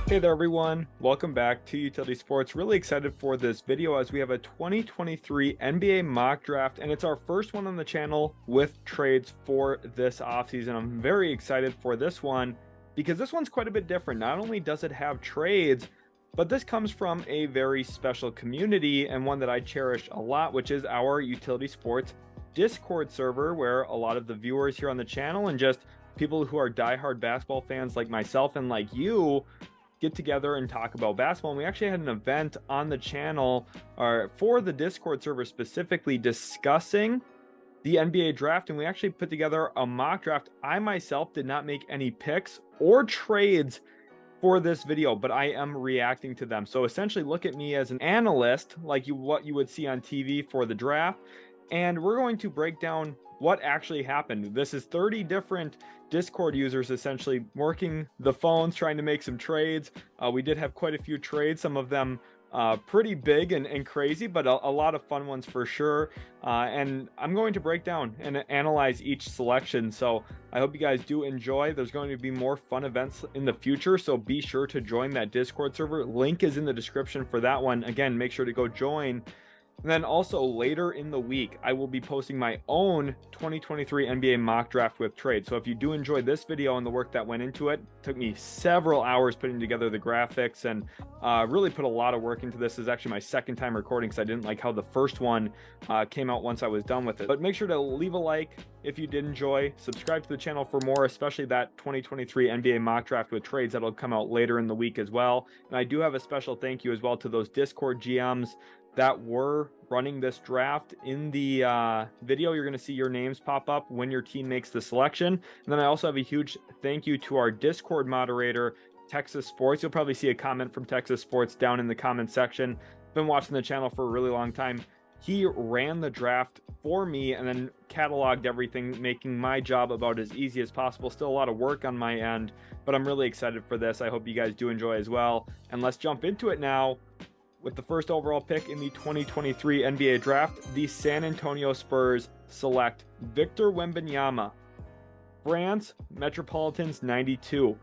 Hey there everyone, welcome back to Utility Sports. Really excited for this video as we have a 2023 NBA mock draft and it's our first one on the channel with trades for this offseason. I'm very excited for this one because this one's quite a bit different. Not only does it have trades, but this comes from a very special community and one that I cherish a lot, which is our Utility Sports Discord server, where a lot of the viewers here on the channel and just people who are diehard basketball fans like myself and like you get together and talk about basketball. And we actually had an event on the channel for the Discord server specifically discussing the NBA draft, and we actually put together a mock draft. I myself did not make any picks or trades for this video, but I am reacting to them. So essentially look at me as an analyst, like what you would see on TV for the draft, and we're going to break down what actually happened. This is 30 different Discord users essentially working the phones, trying to make some trades. We did have quite a few trades, some of them pretty big and crazy, but a lot of fun ones for sure. And I'm going to break down and analyze each selection. So I hope you guys do enjoy. There's going to be more fun events in the future, so be sure to join that Discord server. Link is in the description for that one. Again, make sure to go join. And then also later in the week, I will be posting my own 2023 NBA mock draft with trades. So if you do enjoy this video and the work that went into it, took me several hours putting together the graphics and really put a lot of work into this. This is actually my second time recording because I didn't like how the first one came out once I was done with it. But make sure to leave a like if you did enjoy, subscribe to the channel for more, especially that 2023 NBA mock draft with trades that'll come out later in the week as well. And I do have a special thank you as well to those Discord GMs that were running this draft. In the video, you're going to see your names pop up when your team makes the selection. And then I also have a huge thank you to our Discord moderator, Texas Sports. You'll probably see a comment from Texas Sports down in the comment section. Been watching the channel for a really long time. He ran the draft for me and then cataloged everything, making my job about as easy as possible. Still a lot of work on my end, but I'm really excited for this. I hope you guys do enjoy as well. And let's jump into it now. With the first overall pick in the 2023 NBA draft, the San Antonio Spurs select Victor Wembanyama, France Metropolitans 92.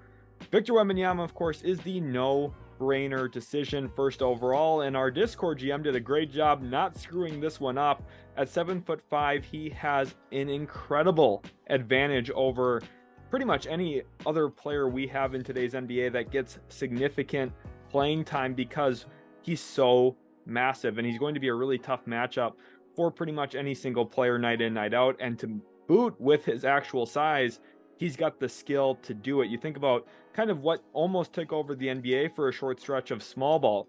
Victor Wembanyama, of course, is the no-brainer decision first overall, and our Discord GM did a great job not screwing this one up. At 7'5", he has an incredible advantage over pretty much any other player we have in today's NBA that gets significant playing time because he's so massive, and he's going to be a really tough matchup for pretty much any single player night in, night out. And to boot with his actual size, he's got the skill to do it. You think about kind of what almost took over the NBA for a short stretch of small ball,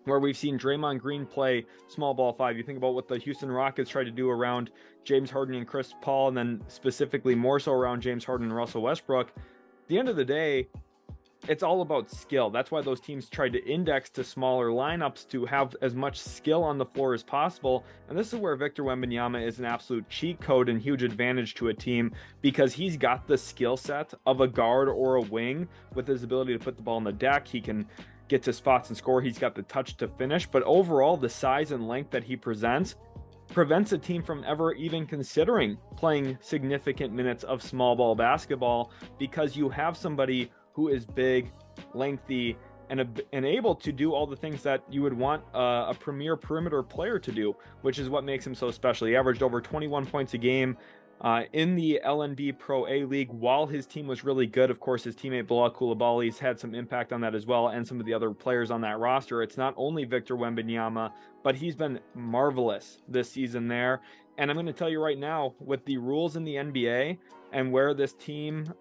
where we've seen Draymond Green play small ball 5. You think about what the Houston Rockets tried to do around James Harden and Chris Paul, and then specifically more so around James Harden and Russell Westbrook. At the end of the day, it's all about skill. That's why those teams tried to index to smaller lineups to have as much skill on the floor as possible. And this is where Victor Wembanyama is an absolute cheat code and huge advantage to a team, because he's got the skill set of a guard or a wing with his ability to put the ball on the deck. He can get to spots and score. He's got the touch to finish. But overall, the size and length that he presents prevents a team from ever even considering playing significant minutes of small ball basketball, because you have somebody who is big, lengthy, and able to do all the things that you would want a premier perimeter player to do, which is what makes him so special. He averaged over 21 points a game in the LNB Pro A League while his team was really good. Of course, his teammate Bilal Coulibaly's had some impact on that as well, and some of the other players on that roster. It's not only Victor Wembanyama, but he's been marvelous this season there. And I'm going to tell you right now, with the rules in the NBA and where this team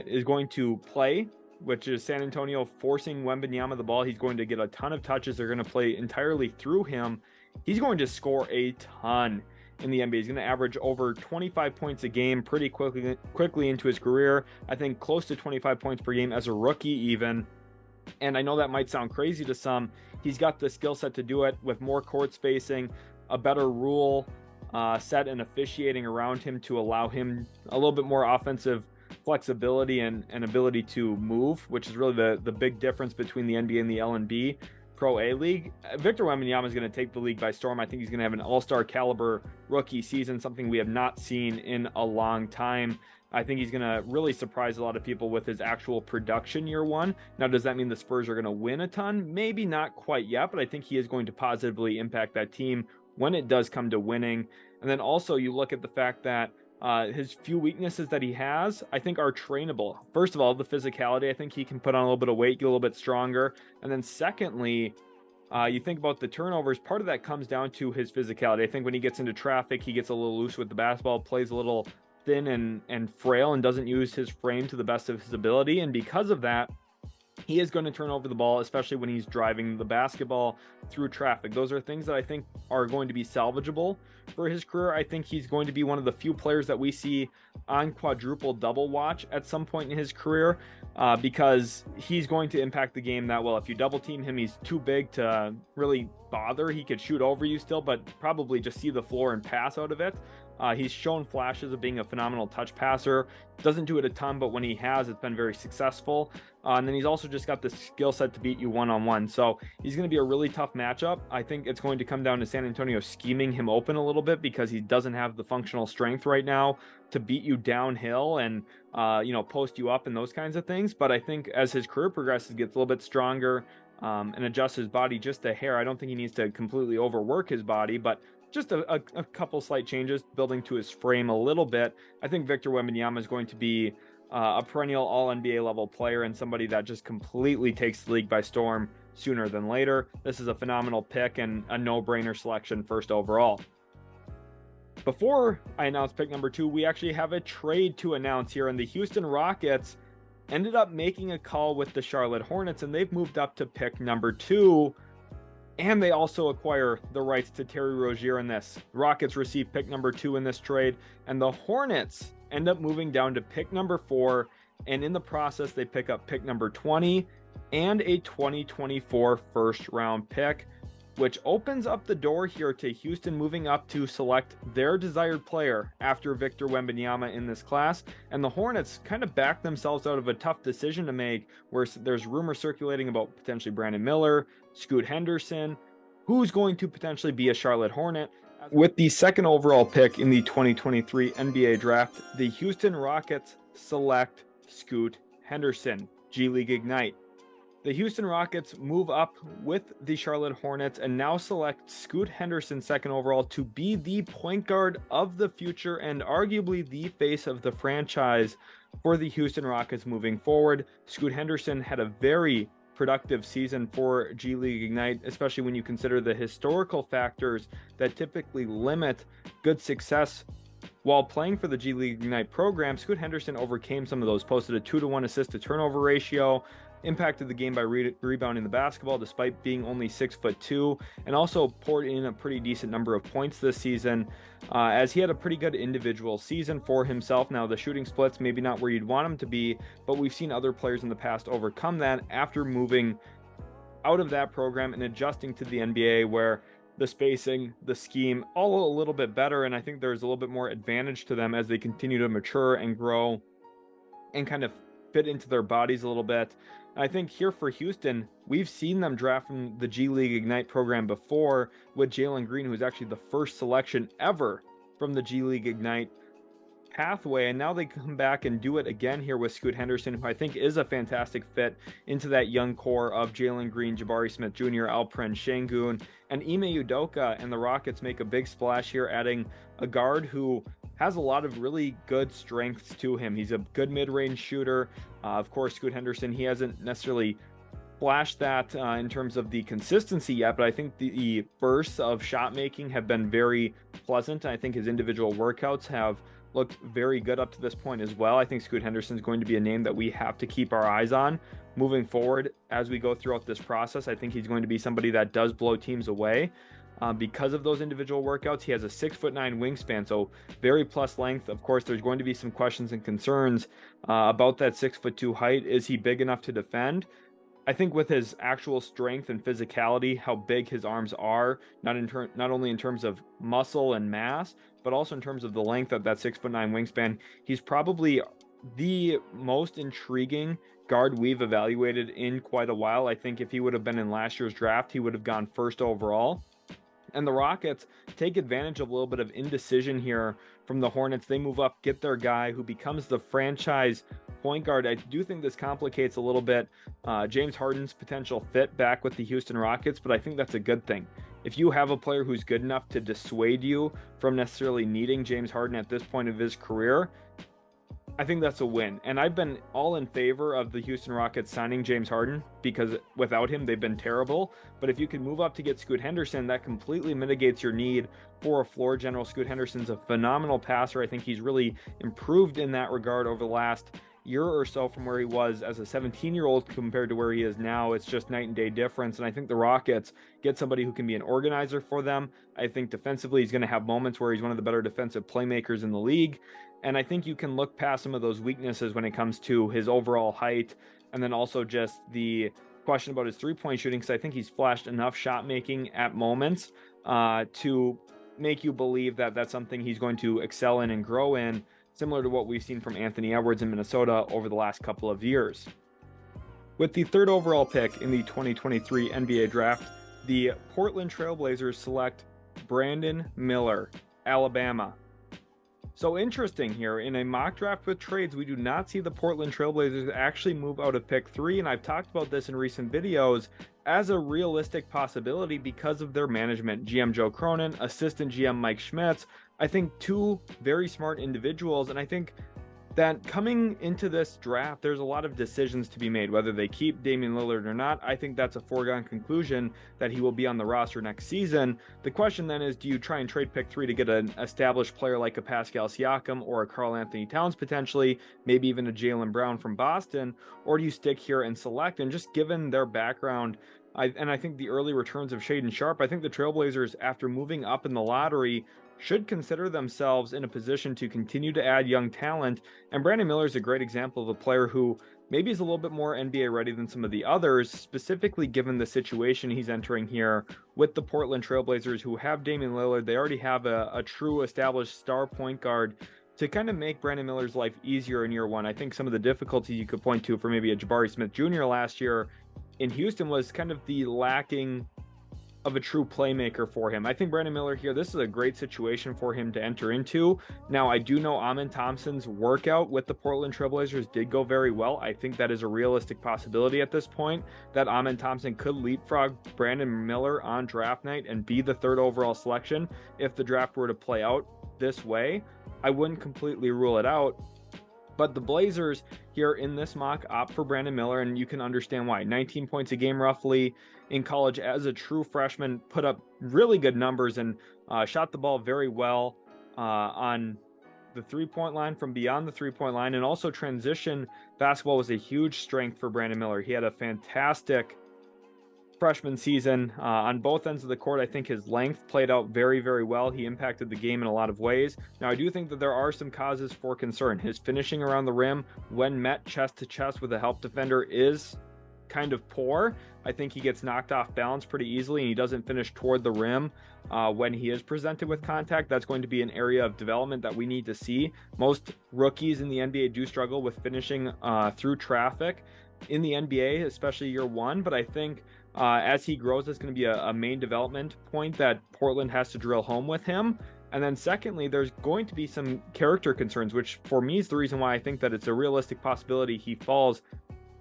is going to play, which is San Antonio forcing Wembanyama the ball, he's going to get a ton of touches. They're going to play entirely through him. He's going to score a ton in the NBA. He's going to average over 25 points a game pretty quickly into his career. I think close to 25 points per game as a rookie even. And I know that might sound crazy to some. He's got the skill set to do it with more court spacing, a better rule set and officiating around him to allow him a little bit more offensive flexibility and ability to move, which is really the big difference between the NBA and the LNB Pro A League. Victor Wembanyama is going to take the league by storm. I think he's going to have an all-star caliber rookie season, something we have not seen in a long time. I think he's going to really surprise a lot of people with his actual production year one. Now, does that mean the Spurs are going to win a ton? Maybe not quite yet, but I think he is going to positively impact that team when it does come to winning. And then also you look at the fact that his few weaknesses that he has, I think, are trainable. First of all, the physicality. I think he can put on a little bit of weight, get a little bit stronger. And then secondly, you think about the turnovers. Part of that comes down to his physicality. I think when he gets into traffic, he gets a little loose with the basketball, plays a little thin and frail, and doesn't use his frame to the best of his ability. And because of that, he is going to turn over the ball, especially when he's driving the basketball through traffic. Those are things that I think are going to be salvageable for his career. I think he's going to be one of the few players that we see on quadruple double watch at some point in his career, because he's going to impact the game that well. If you double team him, he's too big to really bother. He could shoot over you still, but probably just see the floor and pass out of it. He's shown flashes of being a phenomenal touch passer. Doesn't do it a ton, but when he has, it's been very successful. And then he's also just got the skill set to beat you one-on-one. So he's going to be a really tough matchup. I think it's going to come down to San Antonio scheming him open a little bit, because he doesn't have the functional strength right now to beat you downhill and, post you up and those kinds of things. But I think as his career progresses, gets a little bit stronger, and adjusts his body just a hair. I don't think he needs to completely overwork his body, but just a couple slight changes, building to his frame a little bit. I think Victor Wembanyama is going to be a perennial all-NBA level player, and somebody that just completely takes the league by storm sooner than later. This is a phenomenal pick and a no-brainer selection first overall. Before I announce pick number 2, we actually have a trade to announce here, and the Houston Rockets ended up making a call with the Charlotte Hornets, and they've moved up to pick number 2. And they also acquire the rights to Terry Rozier in this. The Rockets receive pick number 2 in this trade, and the Hornets end up moving down to pick number 4. And in the process, they pick up pick number 20 and a 2024 first round pick, which opens up the door here to Houston moving up to select their desired player after Victor Wembanyama in this class. And the Hornets kind of backed themselves out of a tough decision to make, where there's rumors circulating about potentially Brandon Miller, Scoot Henderson, who's going to potentially be a Charlotte Hornet. With the second overall pick in the 2023 NBA draft, the Houston Rockets select Scoot Henderson, G League Ignite. The Houston Rockets move up with the Charlotte Hornets and now select Scoot Henderson second overall to be the point guard of the future and arguably the face of the franchise for the Houston Rockets moving forward. Scoot Henderson had a very productive season for G League Ignite, especially when you consider the historical factors that typically limit good success while playing for the G League Ignite program. Scoot Henderson overcame some of those, posted a 2-to-1 assist to turnover ratio, impacted the game by rebounding the basketball despite being only 6'2", and also poured in a pretty decent number of points this season, as he had a pretty good individual season for himself. Now, the shooting splits maybe not where you'd want him to be, but we've seen other players in the past overcome that after moving out of that program and adjusting to the NBA, where the spacing, the scheme, all a little bit better, and I think there's a little bit more advantage to them as they continue to mature and grow and kind of fit into their bodies a little bit. I think here for Houston, we've seen them draft from the G League Ignite program before with Jalen Green, who's actually the first selection ever from the G League Ignite pathway, and now they come back and do it again here with Scoot Henderson, who I think is a fantastic fit into that young core of Jalen Green, Jabari Smith Jr., Alperen Şengün, and Ime Udoka. And the Rockets make a big splash here, adding a guard who has a lot of really good strengths to him. He's a good mid-range shooter. Of course, Scoot Henderson, he hasn't necessarily flashed that in terms of the consistency yet, but I think the bursts of shot making have been very pleasant. I think his individual workouts have looked very good up to this point as well. I think Scoot Henderson is going to be a name that we have to keep our eyes on moving forward as we go throughout this process. I think he's going to be somebody that does blow teams away because of those individual workouts. He has a 6'9" wingspan, so very plus length. Of course, there's going to be some questions and concerns about that 6'2" height. Is he big enough to defend? I think with his actual strength and physicality, how big his arms are, not only in terms of muscle and mass, but also in terms of the length of that 6'9" wingspan, he's probably the most intriguing guard we've evaluated in quite a while. I think if he would have been in last year's draft, he would have gone first overall. And the Rockets take advantage of a little bit of indecision here from the Hornets. They move up, get their guy who becomes the franchise point guard. I do think this complicates a little bit James Harden's potential fit back with the Houston Rockets, but I think that's a good thing. If you have a player who's good enough to dissuade you from necessarily needing James Harden at this point of his career, I think that's a win. And I've been all in favor of the Houston Rockets signing James Harden because without him, they've been terrible. But if you can move up to get Scoot Henderson, that completely mitigates your need for a floor general. Scoot Henderson's a phenomenal passer. I think he's really improved in that regard over the last year or so from where he was as a 17-year-old compared to where he is now. It's just night and day difference. And I think the Rockets get somebody who can be an organizer for them. I think defensively, he's going to have moments where he's one of the better defensive playmakers in the league. And I think you can look past some of those weaknesses when it comes to his overall height, and then also just the question about his three-point shooting, because I think he's flashed enough shot making at moments to make you believe that that's something he's going to excel in and grow in, similar to what we've seen from Anthony Edwards in Minnesota over the last couple of years. With the third overall pick in the 2023 NBA draft, the Portland Trailblazers select Brandon Miller, Alabama. So interesting here, in a mock draft with trades, we do not see the Portland Trailblazers actually move out of pick 3, and I've talked about this in recent videos as a realistic possibility because of their management. GM Joe Cronin, assistant GM Mike Schmitz, I think two very smart individuals, and I think that coming into this draft, there's a lot of decisions to be made, whether they keep Damian Lillard or not. I think that's a foregone conclusion that he will be on the roster next season. The question then is, do you try and trade pick 3 to get an established player like a Pascal Siakam or a Karl Anthony Towns potentially, maybe even a Jalen Brown from Boston, or do you stick here and select? And just given their background, I think the early returns of Shaedon Sharpe, I think the Trailblazers, after moving up in the lottery, should consider themselves in a position to continue to add young talent. And Brandon Miller is a great example of a player who maybe is a little bit more NBA ready than some of the others, specifically given the situation he's entering here with the Portland Trailblazers, who have Damian Lillard. They already have a true established star point guard to kind of make Brandon Miller's life easier in year one. I think some of the difficulties you could point to for maybe a Jabari Smith Jr. last year in Houston was kind of the lacking of a true playmaker for him. I think Brandon Miller here, this is a great situation for him to enter into. Now, I do know Amen Thompson's workout with the Portland Trailblazers did go very well. I think that is a realistic possibility at this point, that Amen Thompson could leapfrog Brandon Miller on draft night and be the third overall selection if the draft were to play out this way. I wouldn't completely rule it out. But the Blazers here in this mock opt for Brandon Miller, and you can understand why. 19 points a game roughly in college as a true freshman, put up really good numbers and shot the ball very well on the three-point line, from beyond the three-point line, and also transition basketball was a huge strength for Brandon Miller. He had a fantastic freshman season on both ends of the court. I think his length played out very, very well. He impacted the game in a lot of ways. Now, I do think that there are some causes for concern. His finishing around the rim when met chest to chest with a help defender is kind of poor. I think he gets knocked off balance pretty easily, and he doesn't finish toward the rim when he is presented with contact. That's going to be an area of development that we need to see. Most rookies in the NBA do struggle with finishing through traffic in the NBA, especially year one, but I think as he grows, that's going to be a main development point that Portland has to drill home with him. And then secondly, there's going to be some character concerns, which for me is the reason why I think that it's a realistic possibility he falls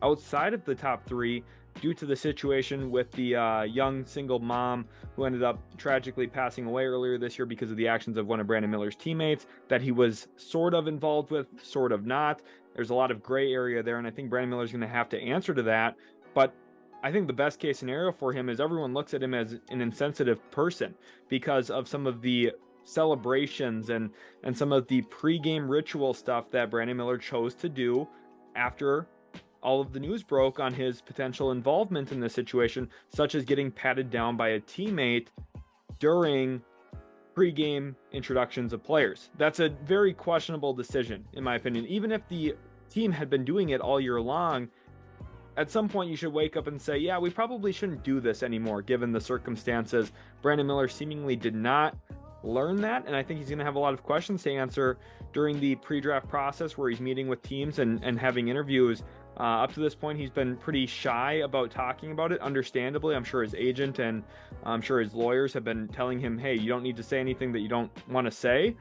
outside of the top 3 due to the situation with the young single mom who ended up tragically passing away earlier this year because of the actions of one of Brandon Miller's teammates that he was sort of involved with, sort of not. There's a lot of gray area there, and I think Brandon Miller's going to have to answer to that. But I think the best case scenario for him is everyone looks at him as an insensitive person because of some of the celebrations and some of the pregame ritual stuff that Brandon Miller chose to do after all of the news broke on his potential involvement in this situation, such as getting patted down by a teammate during pregame introductions of players. That's a very questionable decision, in my opinion. Even if the team had been doing it all year long, at some point you should wake up and say, yeah, we probably shouldn't do this anymore, given the circumstances. Brandon Miller seemingly did not learn that, and I think he's going to have a lot of questions to answer during the pre-draft process where he's meeting with teams and having interviews Up to this point, he's been pretty shy about talking about it, understandably. I'm sure his agent and I'm sure his lawyers have been telling him, hey, you don't need to say anything that you don't want to say.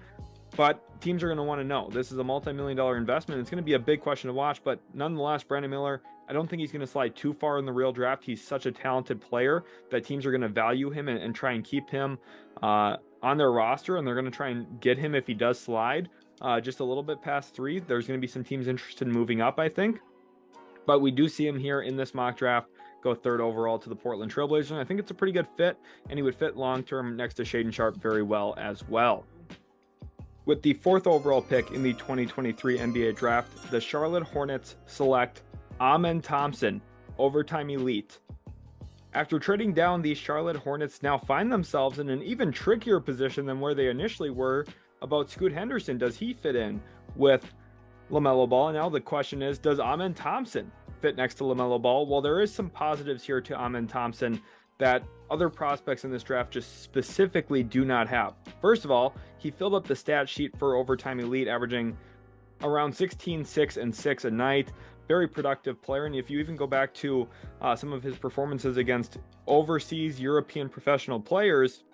But teams are going to want to know. This is a multi-million-dollar investment. It's going to be a big question to watch. But nonetheless, Brandon Miller, I don't think he's going to slide too far in the real draft. He's such a talented player that teams are going to value him and try and keep him on their roster. And they're going to try and get him if he does slide just a little bit past 3. There's going to be some teams interested in moving up, I think. But we do see him here in this mock draft go 3rd overall to the Portland Trailblazers. And I think it's a pretty good fit. And he would fit long-term next to Shaedon Sharpe very well as well. With the 4th overall pick in the 2023 NBA draft, the Charlotte Hornets select Amen Thompson, overtime elite. After trading down, the Charlotte Hornets now find themselves in an even trickier position than where they initially were about Scoot Henderson. Does he fit in with LaMelo Ball? And now the question is, does Amen Thompson fit next to LaMelo Ball? Well, there is some positives here to Amen Thompson that other prospects in this draft just specifically do not have. First of all, he filled up the stat sheet for overtime elite, averaging around 16, 6, and 6 a night. Very productive player. And if you even go back to some of his performances against overseas European professional players,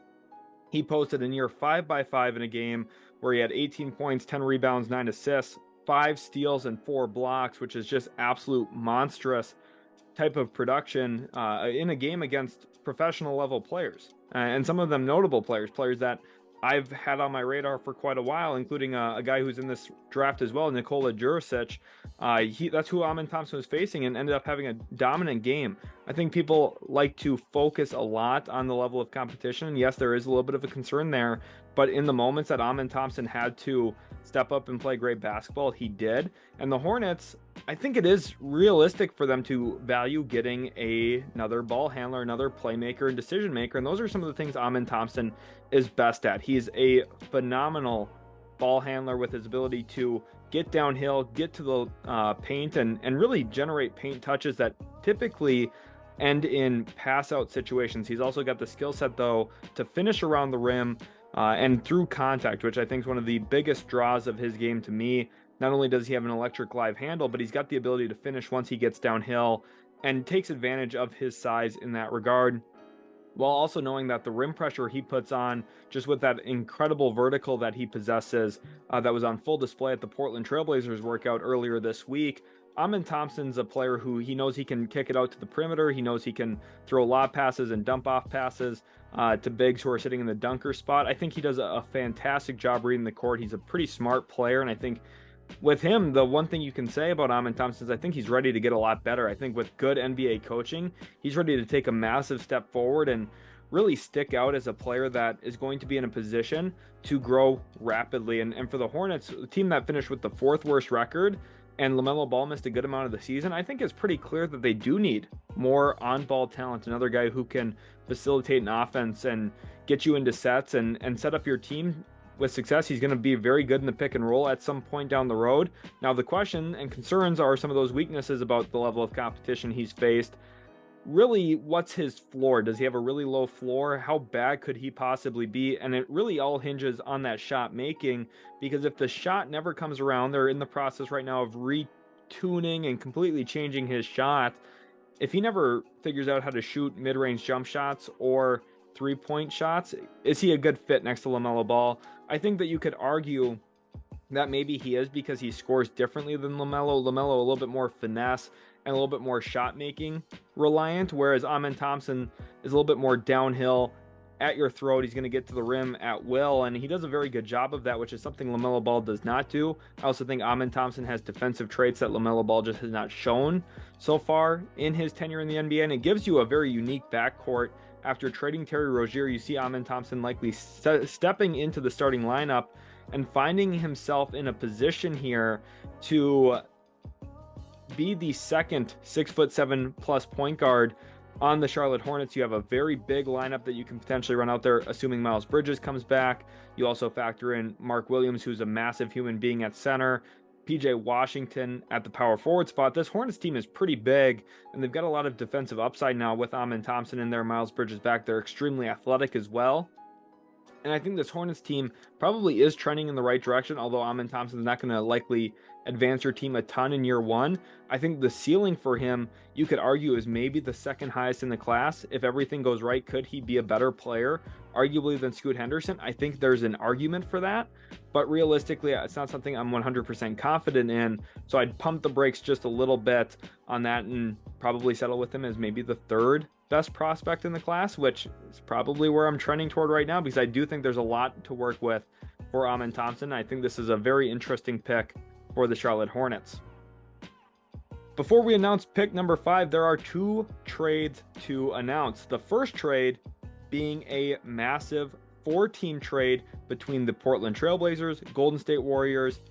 he posted a near 5x5 in a game where he had 18 points, 10 rebounds, 9 assists, 5 steals, and 4 blocks, which is just absolute monstrous type of production in a game against professional level players, and some of them notable players that I've had on my radar for quite a while, including a guy who's in this draft as well, Nikola Jarace. That's who Amen Thompson was facing and ended up having a dominant game. I think people like to focus a lot on the level of competition. Yes, there is a little bit of a concern there, but in the moments that Amen Thompson had to step up and play great basketball, he did. And the Hornets, I think it is realistic for them to value getting another ball handler, another playmaker and decision maker. And those are some of the things Amen Thompson is best at. He's a phenomenal ball handler with his ability to get downhill, get to the paint, and really generate paint touches that typically end in pass out situations. He's also got the skill set, though, to finish around the rim and through contact, which I think is one of the biggest draws of his game to me. Not only does he have an electric live handle, but he's got the ability to finish once he gets downhill and takes advantage of his size in that regard, while also knowing that the rim pressure he puts on, just with that incredible vertical that he possesses, that was on full display at the Portland Trailblazers workout earlier this week. Amen Thompson's a player who he knows he can kick it out to the perimeter. He knows he can throw lob passes and dump off passes to bigs who are sitting in the dunker spot. I think he does a fantastic job reading the court. He's a pretty smart player, and I think with him, the one thing you can say about Amen Thompson is I think he's ready to get a lot better. I think with good NBA coaching, he's ready to take a massive step forward and really stick out as a player that is going to be in a position to grow rapidly. And for the Hornets, the team that finished with the 4th worst record, and LaMelo Ball missed a good amount of the season, I think it's pretty clear that they do need more on-ball talent, another guy who can facilitate an offense and get you into sets and set up your team with success. He's going to be very good in the pick and roll at some point down the road. Now, the question and concerns are some of those weaknesses about the level of competition he's faced. Really, what's his floor? Does he have a really low floor? How bad could he possibly be? And it really all hinges on that shot making, because if the shot never comes around, they're in the process right now of retuning and completely changing his shot. If he never figures out how to shoot mid-range jump shots or three-point shots, is he a good fit next to LaMelo Ball? I think that you could argue that maybe he is, because he scores differently than LaMelo. LaMelo a little bit more finesse and a little bit more shot making reliant, whereas Amen Thompson is a little bit more downhill at your throat. He's going to get to the rim at will, and he does a very good job of that, which is something LaMelo Ball does not do. I also think Amen Thompson has defensive traits that LaMelo Ball just has not shown so far in his tenure in the NBA, and it gives you a very unique backcourt. After trading Terry Rozier, you see Amen Thompson likely stepping into the starting lineup and finding himself in a position here to be the second 6'7" point guard on the Charlotte Hornets. You have a very big lineup that you can potentially run out there, assuming Miles Bridges comes back. You also factor in Mark Williams, who's a massive human being at center, PJ Washington at the power forward spot. This Hornets team is pretty big, and they've got a lot of defensive upside now with Amen Thompson in there, Miles Bridges back. They're extremely athletic as well. And I think this Hornets team probably is trending in the right direction, although Amen Thompson is not going to likely advance your team a ton in year one. I think the ceiling for him, you could argue, is maybe the second highest in the class. If everything goes right, could he be a better player, arguably, than Scoot Henderson? I think there's an argument for that, but realistically, it's not something I'm 100% confident in. So I'd pump the brakes just a little bit on that and probably settle with him as maybe the third best prospect in the class, which is probably where I'm trending toward right now, because I do think there's a lot to work with for Thompson. I think this is a very interesting pick for the Charlotte Hornets. Before we announce pick number 5, there are 2 trades to announce. The first trade being a massive 4-team trade between the Portland Trailblazers, Golden State Warriors,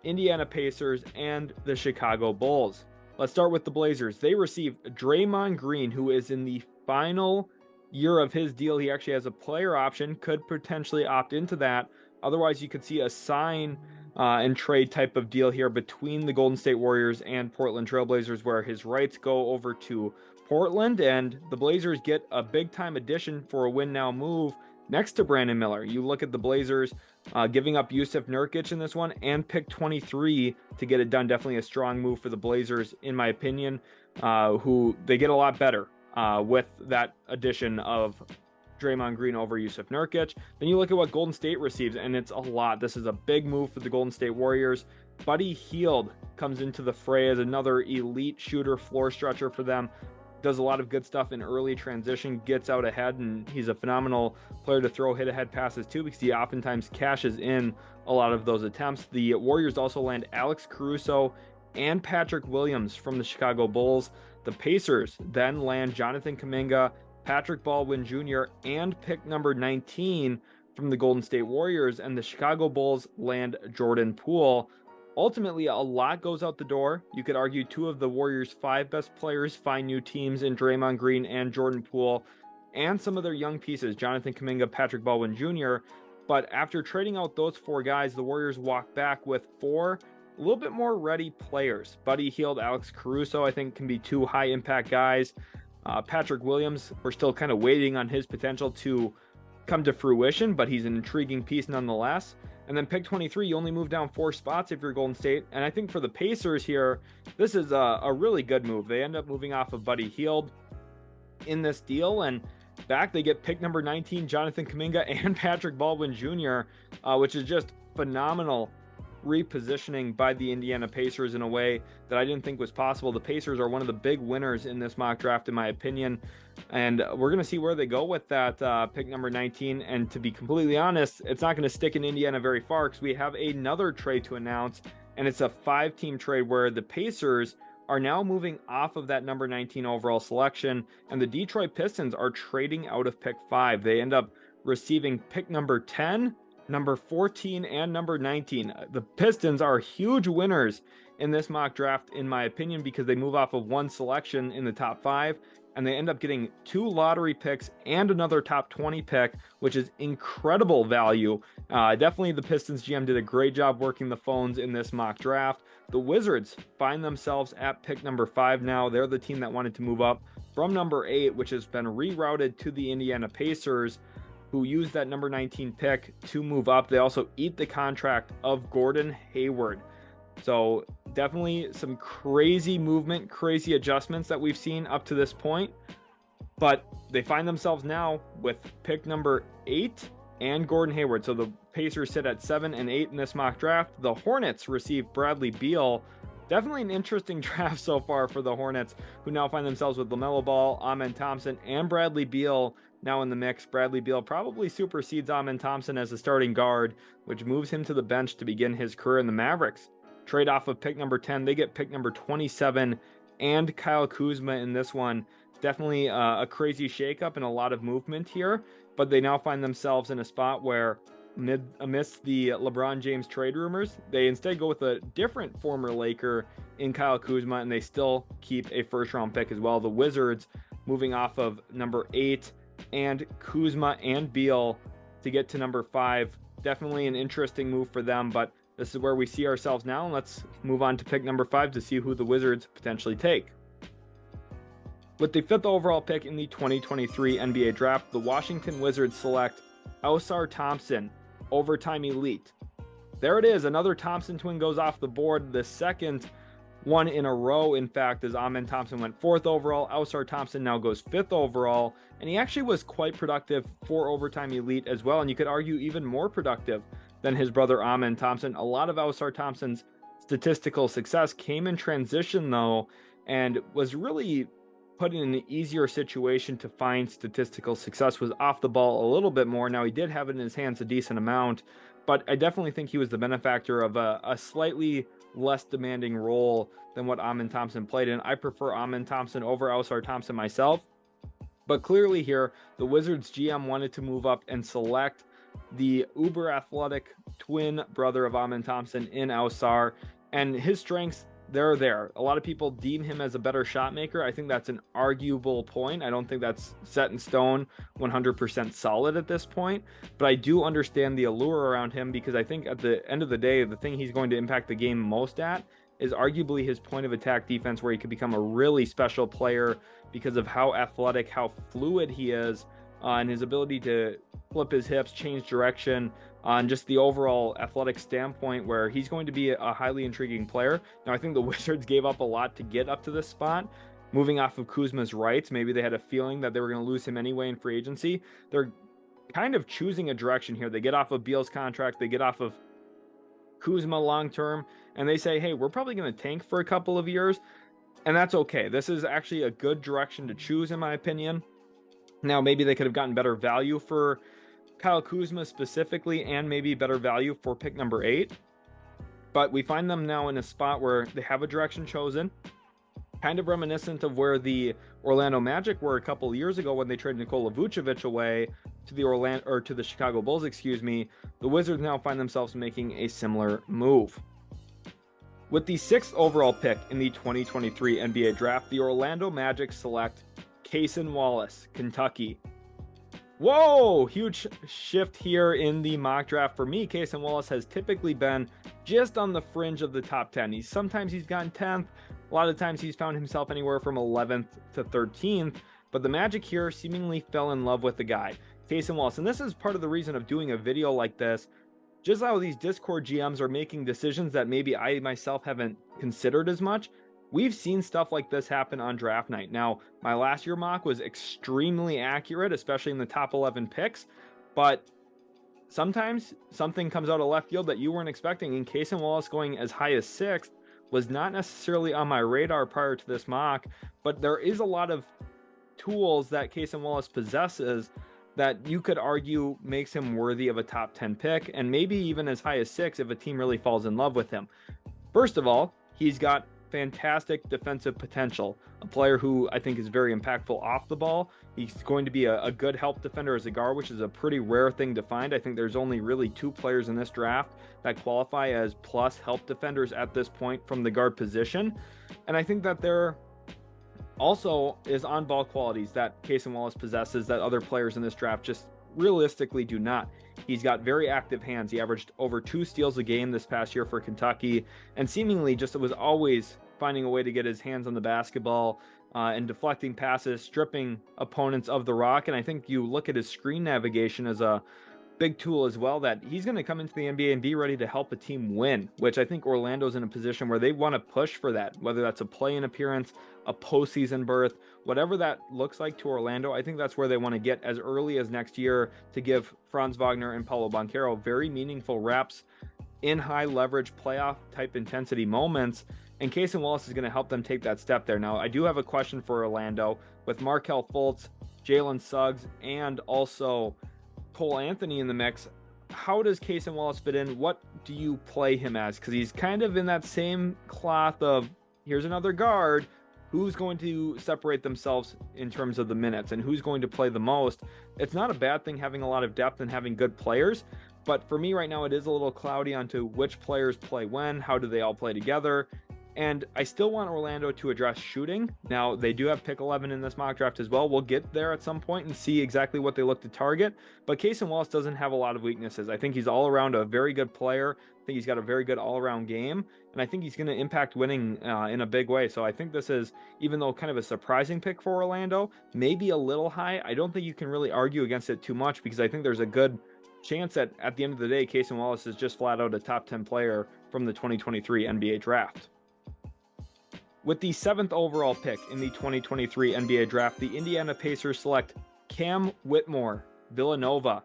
Indiana Pacers, and the Chicago Bulls. Let's start with the Blazers. They received Draymond Green, who is in the final year of his deal. He actually has a player option, could potentially opt into that. Otherwise, you could see a sign and trade type of deal here between the Golden State Warriors and Portland Trailblazers, where his rights go over to Portland, and the Blazers get a big-time addition for a win-now move next to Brandon Miller. You look at the Blazers giving up Jusuf Nurkic in this one and pick 23 to get it done. Definitely a strong move for the Blazers, in my opinion, who they get a lot better with that addition of Draymond Green over Jusuf Nurkic. Then you look at what Golden State receives, and it's a lot. This is a big move for the Golden State Warriors. Buddy Hield comes into the fray as another elite shooter, floor stretcher for them. Does a lot of good stuff in early transition, gets out ahead, and he's a phenomenal player to throw hit-ahead passes too, because he oftentimes cashes in a lot of those attempts. The Warriors also land Alex Caruso and Patrick Williams from the Chicago Bulls. The Pacers then land Jonathan Kuminga, Patrick Baldwin Jr., and pick number 19 from the Golden State Warriors, and the Chicago Bulls land Jordan Poole. Ultimately, a lot goes out the door. You could argue 2 of the Warriors' 5 best players find new teams in Draymond Green and Jordan Poole, and some of their young pieces, Jonathan Kuminga, Patrick Baldwin Jr. But after trading out those 4 guys, the Warriors walk back with 4 a little bit more ready players. Buddy Hield, Alex Caruso, I think, can be 2 high-impact guys. Patrick Williams, we're still kind of waiting on his potential to come to fruition, but he's an intriguing piece nonetheless. And then pick 23, you only move down 4 spots if you're Golden State. And I think for the Pacers here, this is a really good move. They end up moving off of Buddy Hield in this deal, and back they get pick number 19, Jonathan Kuminga, and Patrick Baldwin Jr., which is just phenomenal repositioning by the Indiana Pacers in a way that I didn't think was possible. The Pacers are one of the big winners in this mock draft, in my opinion, and we're going to see where they go with that pick number 19. And to be completely honest, it's not going to stick in Indiana very far, because we have another trade to announce, and it's a 5-team trade where the Pacers are now moving off of that number 19 overall selection, and the Detroit Pistons are trading out of pick 5. They end up receiving pick number 10, number 14, and number 19. The Pistons are huge winners in this mock draft, in my opinion, because they move off of 1 selection in the top 5, and they end up getting 2 lottery picks and another top 20 pick, which is incredible value. Definitely the Pistons GM did a great job working the phones in this mock draft. The Wizards find themselves at pick number 5 now. They're the team that wanted to move up from number 8, which has been rerouted to the Indiana Pacers, who used that number 19 pick to move up. They also eat the contract of Gordon Hayward. So definitely some crazy movement, crazy adjustments that we've seen up to this point. But they find themselves now with pick number 8 and Gordon Hayward. So the Pacers sit at 7 and 8 in this mock draft. The Hornets receive Bradley Beal. Definitely an interesting draft so far for the Hornets, who now find themselves with LaMelo Ball, Thompson, and Bradley Beal now in the mix. Bradley Beal probably supersedes Thompson as a starting guard, which moves him to the bench to begin his career in the Mavericks. Trade off of pick number 10. They get pick number 27 and Kyle Kuzma in this one. Definitely a crazy shakeup and a lot of movement here, but they now find themselves in a spot where amidst the LeBron James trade rumors, they instead go with a different former Laker in Kyle Kuzma, and they still keep a first-round pick as well. The Wizards moving off of number 8 and Kuzma and Beal to get to number 5. Definitely an interesting move for them, but this is where we see ourselves now, and let's move on to pick number 5 to see who the Wizards potentially take. With the 5th overall pick in the 2023 NBA Draft, the Washington Wizards select Ausar Thompson, overtime elite. there it is. Another Thompson twin goes off the board. The second one in a row, in fact, as Amen Thompson went 4th overall. Ausar Thompson now goes 5th overall. And he actually was quite productive for overtime elite as well. And you could argue even more productive than his brother Amen Thompson. A lot of Ausar Thompson's statistical success came in transition, though, and was really put in an easier situation to find statistical success, was off the ball a little bit more. Now, he did have it in his hands a decent amount, but I definitely think he was the benefactor of a slightly less demanding role than what Amen Thompson played in. I prefer Amen Thompson over Ausar Thompson myself, but clearly here, the Wizards GM wanted to move up and select the uber athletic twin brother of Amen Thompson in Ausar, and his strengths, they're there. A lot of people deem him as a better shot maker. I think that's an arguable point. I don't think that's set in stone 100% solid at this point, but I do understand the allure around him, because I think at the end of the day, the thing he's going to impact the game most at is arguably his point of attack defense, where he could become a really special player because of how athletic, how fluid he is, and his ability to flip his hips, change direction, on just the overall athletic standpoint, where he's going to be a highly intriguing player. Now, I think the Wizards gave up a lot to get up to this spot, moving off of Kuzma's rights. Maybe they had a feeling that they were going to lose him anyway in free agency. They're kind of choosing a direction here. They get off of Beal's contract, they get off of Kuzma long-term, and they say, hey, we're probably going to tank for a couple of years, and that's okay. This is actually a good direction to choose, in my opinion. Now, maybe they could have gotten better value for Kyle Kuzma specifically, and maybe better value for pick number 8. But we find them now in a spot where they have a direction chosen, kind of reminiscent of where the Orlando Magic were a couple years ago when they traded Nikola Vucevic away to the Chicago Bulls, excuse me. The Wizards now find themselves making a similar move. With the 6th overall pick in the 2023 NBA draft, the Orlando Magic select Cason Wallace, Kentucky. Whoa, huge shift here in the mock draft. For me, Cason Wallace has typically been just on the fringe of the top 10. Sometimes he's gotten 10th. A lot of times he's found himself anywhere from 11th to 13th. But the Magic here seemingly fell in love with the guy, Cason Wallace. And this is part of the reason of doing a video like this. Just how these Discord GMs are making decisions that maybe I myself haven't considered as much. We've seen stuff like this happen on draft night. Now, my last year mock was extremely accurate, especially in the top 11 picks, but sometimes something comes out of left field that you weren't expecting, and Cason Wallace going as high as 6th was not necessarily on my radar prior to this mock, but there is a lot of tools that Cason Wallace possesses that you could argue makes him worthy of a top 10 pick, and maybe even as high as 6 if a team really falls in love with him. First of all, he's got fantastic defensive potential, a player who I think is very impactful off the ball. He's going to be a good help defender as a guard, which is a pretty rare thing to find. I think there's only really 2 players in this draft that qualify as plus help defenders at this point from the guard position. And I think that there also is on-ball qualities that Cason Wallace possesses that other players in this draft just realistically do not. He's got very active hands. He averaged over 2 steals a game this past year for Kentucky, and seemingly just was always finding a way to get his hands on the basketball and deflecting passes, stripping opponents of the rock. And I think you look at his screen navigation as a big tool as well, that he's going to come into the NBA and be ready to help a team win, which I think Orlando's in a position where they want to push for that, whether that's a play-in appearance, a postseason berth, whatever that looks like to Orlando. I think that's where they want to get as early as next year to give Franz Wagner and Paolo Banchero very meaningful reps in high leverage playoff type intensity moments. And Cason Wallace is going to help them take that step there. Now, I do have a question for Orlando with Markelle Fultz, Jalen Suggs, and also Cole Anthony in the mix. How does Cason Wallace fit in? What do you play him as? Because he's kind of in that same cloth of, here's another guard. Who's going to separate themselves in terms of the minutes and who's going to play the most? It's not a bad thing having a lot of depth and having good players, but for me right now, it is a little cloudy onto which players play when, how do they all play together. And I still want Orlando to address shooting. Now, they do have pick 11 in this mock draft as well. We'll get there at some point and see exactly what they look to target. But Cason Wallace doesn't have a lot of weaknesses. I think he's all around a very good player. I think he's got a very good all-around game. And I think he's going to impact winning in a big way. So I think this is, even though kind of a surprising pick for Orlando, maybe a little high, I don't think you can really argue against it too much, because I think there's a good chance that at the end of the day, Cason Wallace is just flat out a top 10 player from the 2023 NBA draft. With the 7th overall pick in the 2023 NBA draft, the Indiana Pacers select Cam Whitmore, Villanova.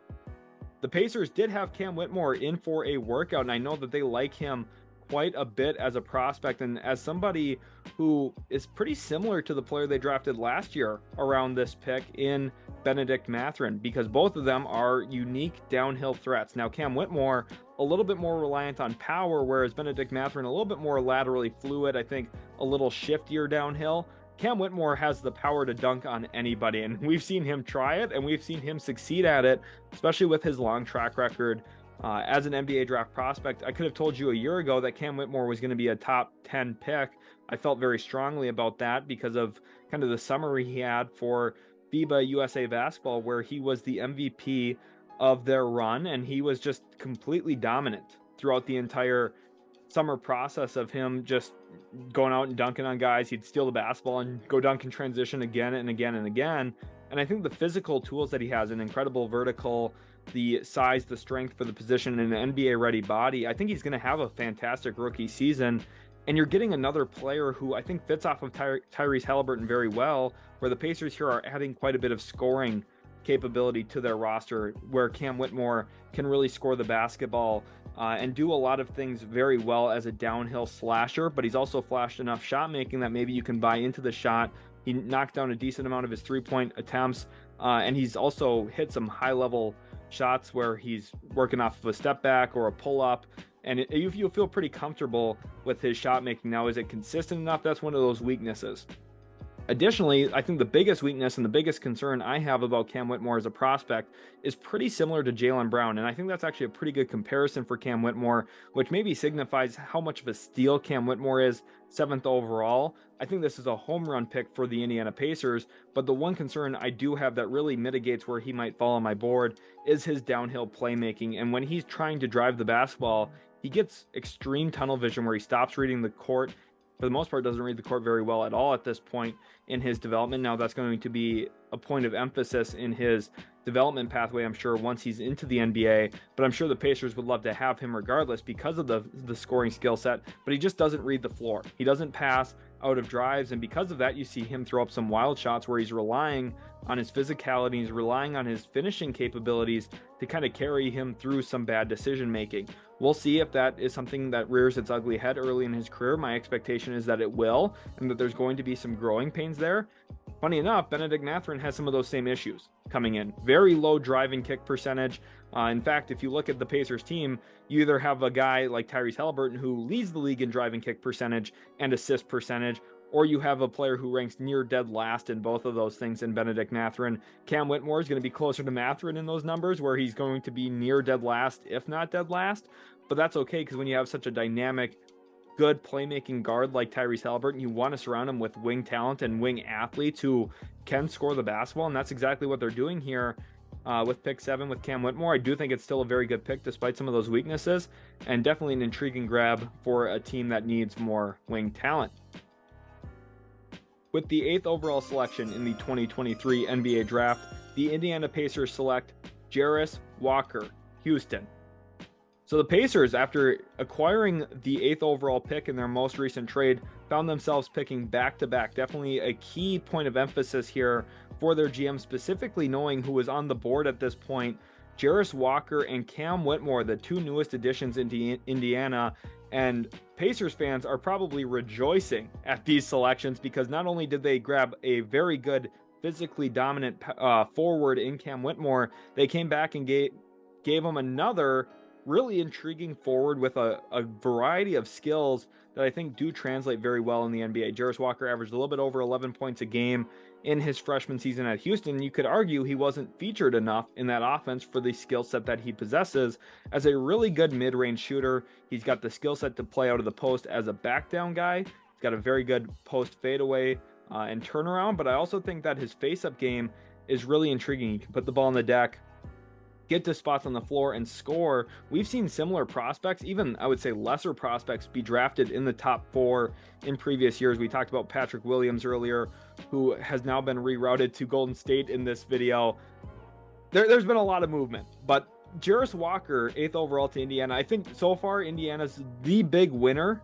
The Pacers did have Cam Whitmore in for a workout, and I know that they like him quite a bit as a prospect and as somebody who is pretty similar to the player they drafted last year around this pick in Bennedict Mathurin, because both of them are unique downhill threats. Now, Cam Whitmore, a little bit more reliant on power, whereas Bennedict Mathurin, a little bit more laterally fluid, I think a little shiftier downhill. Cam Whitmore has the power to dunk on anybody, and we've seen him try it, and we've seen him succeed at it, especially with his long track record as an NBA draft prospect. I could have told you a year ago that Cam Whitmore was going to be a top 10 pick. I felt very strongly about that because of kind of the summary he had for FIBA USA Basketball, where he was the MVP of their run, and he was just completely dominant throughout the entire summer process of him just going out and dunking on guys. He'd steal the basketball and go dunk in transition again and again and again. And I think the physical tools that he has, an incredible vertical, the size, the strength for the position, and an NBA ready body, I think he's going to have a fantastic rookie season. And you're getting another player who I think fits off of Tyrese Halliburton very well, where the Pacers here are adding quite a bit of scoring capability to their roster, where Cam Whitmore can really score the basketball and do a lot of things very well as a downhill slasher, but he's also flashed enough shot making that maybe you can buy into the shot. He knocked down a decent amount of his three-point attempts, and he's also hit some high-level shots where he's working off of a step back or a pull-up, and you feel pretty comfortable with his shot making. Now, is it consistent enough? That's one of those weaknesses. Additionally, I think the biggest weakness and the biggest concern I have about Cam Whitmore as a prospect is pretty similar to Jalen Brown, and I think that's actually a pretty good comparison for Cam Whitmore, which maybe signifies how much of a steal Cam Whitmore is, 7th overall. I think this is a home run pick for the Indiana Pacers, but the one concern I do have that really mitigates where he might fall on my board is his downhill playmaking, and when he's trying to drive the basketball, he gets extreme tunnel vision where he stops reading the court. For the most part, doesn't read the court very well at all at this point in his development. Now, that's going to be a point of emphasis in his development pathway, I'm sure, once he's into the NBA. But I'm sure the Pacers would love to have him regardless because of the scoring skill set. But he just doesn't read the floor. He doesn't pass out of drives. And because of that, you see him throw up some wild shots where he's relying on his physicality, he's relying on his finishing capabilities to kind of carry him through some bad decision making. We'll see if that is something that rears its ugly head early in his career. My expectation is that it will, and that there's going to be some growing pains there. Funny enough, Bennedict Mathurin has some of those same issues coming in. Very low driving kick percentage. In fact, if you look at the Pacers team, you either have a guy like Tyrese Halliburton who leads the league in driving kick percentage and assist percentage, or you have a player who ranks near dead last in both of those things in Bennedict Mathurin. Cam Whitmore is going to be closer to Mathurin in those numbers, where he's going to be near dead last, if not dead last. But that's okay, because when you have such a dynamic, good playmaking guard like Tyrese Halliburton, you want to surround him with wing talent and wing athletes who can score the basketball, and that's exactly what they're doing here with pick 7 with Cam Whitmore. I do think it's still a very good pick despite some of those weaknesses, and definitely an intriguing grab for a team that needs more wing talent. With the 8th overall selection in the 2023 NBA draft, the Indiana Pacers select Jarace Walker, Houston. So the Pacers, after acquiring the 8th overall pick in their most recent trade, found themselves picking back-to-back. Definitely a key point of emphasis here for their GM, specifically knowing who was on the board at this point. Jarace Walker and Cam Whitmore, the two newest additions into Indiana, and Pacers fans are probably rejoicing at these selections because not only did they grab a very good, physically dominant forward in Cam Whitmore, they came back and gave him another really intriguing forward with a variety of skills that I think do translate very well in the NBA. Jarace Walker averaged a little bit over 11 points a game in his freshman season at Houston. You could argue he wasn't featured enough in that offense for the skill set that he possesses as a really good mid-range shooter. He's got the skill set to play out of the post as a back down guy. He's got a very good post fadeaway and turnaround, but I also think that his face-up game is really intriguing. He can put the ball on the deck, get to spots on the floor and score. We've seen similar prospects, even I would say lesser prospects, be drafted in the top 4 in previous years. We talked about Patrick Williams earlier, who has now been rerouted to Golden State in this video. There's been a lot of movement, but Jarace Walker, 8th overall to Indiana. I think so far Indiana's the big winner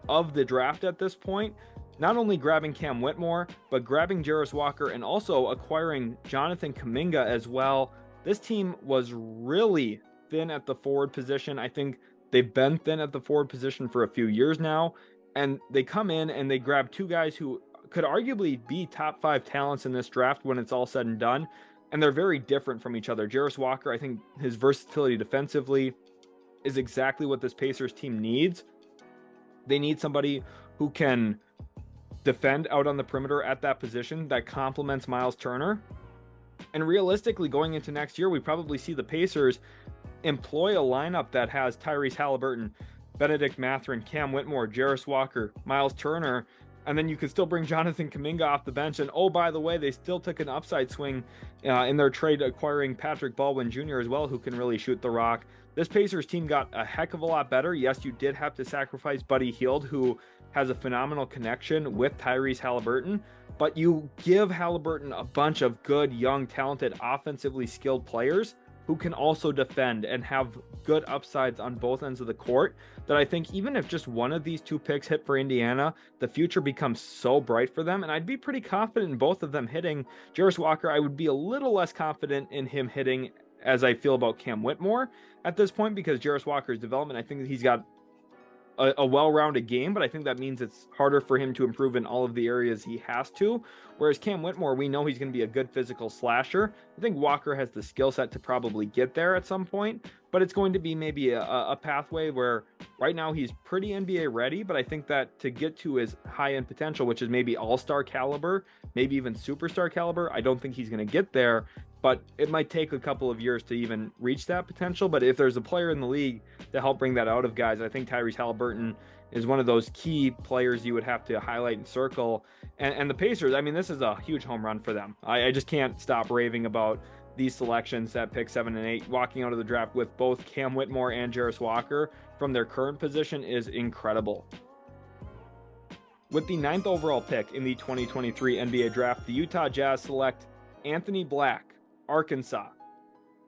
of the draft at this point. Not only grabbing Cam Whitmore, but grabbing Jarace Walker and also acquiring Jonathan Kuminga as well. This team was really thin at the forward position. I think they've been thin at the forward position for a few years now. And they come in and they grab two guys who could arguably be top 5 talents in this draft when it's all said and done. And they're very different from each other. Jarace Walker, I think his versatility defensively is exactly what this Pacers team needs. They need somebody who can defend out on the perimeter at that position that complements Miles Turner. And realistically, going into next year, we probably see the Pacers employ a lineup that has Tyrese Halliburton, Benedict Mathurin, Cam Whitmore, Jarace Walker, Miles Turner, and then you could still bring Jonathan Kuminga off the bench. And oh, by the way, they still took an upside swing in their trade acquiring Patrick Baldwin Jr. as well, who can really shoot the rock. This Pacers team got a heck of a lot better. Yes, you did have to sacrifice Buddy Hield, who has a phenomenal connection with Tyrese Halliburton, but you give Halliburton a bunch of good, young, talented, offensively skilled players who can also defend and have good upsides on both ends of the court, that I think even if just one of these two picks hit for Indiana, the future becomes so bright for them. And I'd be pretty confident in both of them hitting. Jarace Walker, I would be a little less confident in him hitting as I feel about Cam Whitmore at this point, because Jarace Walker's development, I think he's got a well-rounded game, but I think that means it's harder for him to improve in all of the areas he has to. Whereas Cam Whitmore, we know he's going to be a good physical slasher. I think Walker has the skill set to probably get there at some point, but it's going to be maybe a pathway where right now he's pretty NBA ready, but I think that to get to his high-end potential, which is maybe all-star caliber, maybe even superstar caliber, I don't think he's going to get there, but it might take a couple of years to even reach that potential. But if there's a player in the league to help bring that out of guys, I think Tyrese Halliburton is one of those key players you would have to highlight and circle. And the Pacers, I mean, this is a huge home run for them. I just can't stop raving about these selections at pick 7 and 8. Walking out of the draft with both Cam Whitmore and Jarace Walker from their current position is incredible. With the 9th overall pick in the 2023 NBA draft, the Utah Jazz select Anthony Black, Arkansas.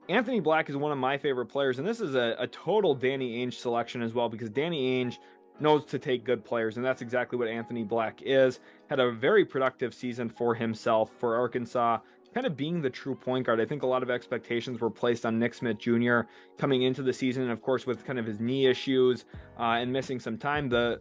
Anthony Black is one of my favorite players, and this is a total Danny Ainge selection as well, because Danny Ainge knows to take good players, and that's exactly what Anthony Black is. Had a very productive season for himself for Arkansas, kind of being the true point guard. I think a lot of expectations were placed on Nick Smith Jr. coming into the season, and of course with kind of his knee issues and missing some time, the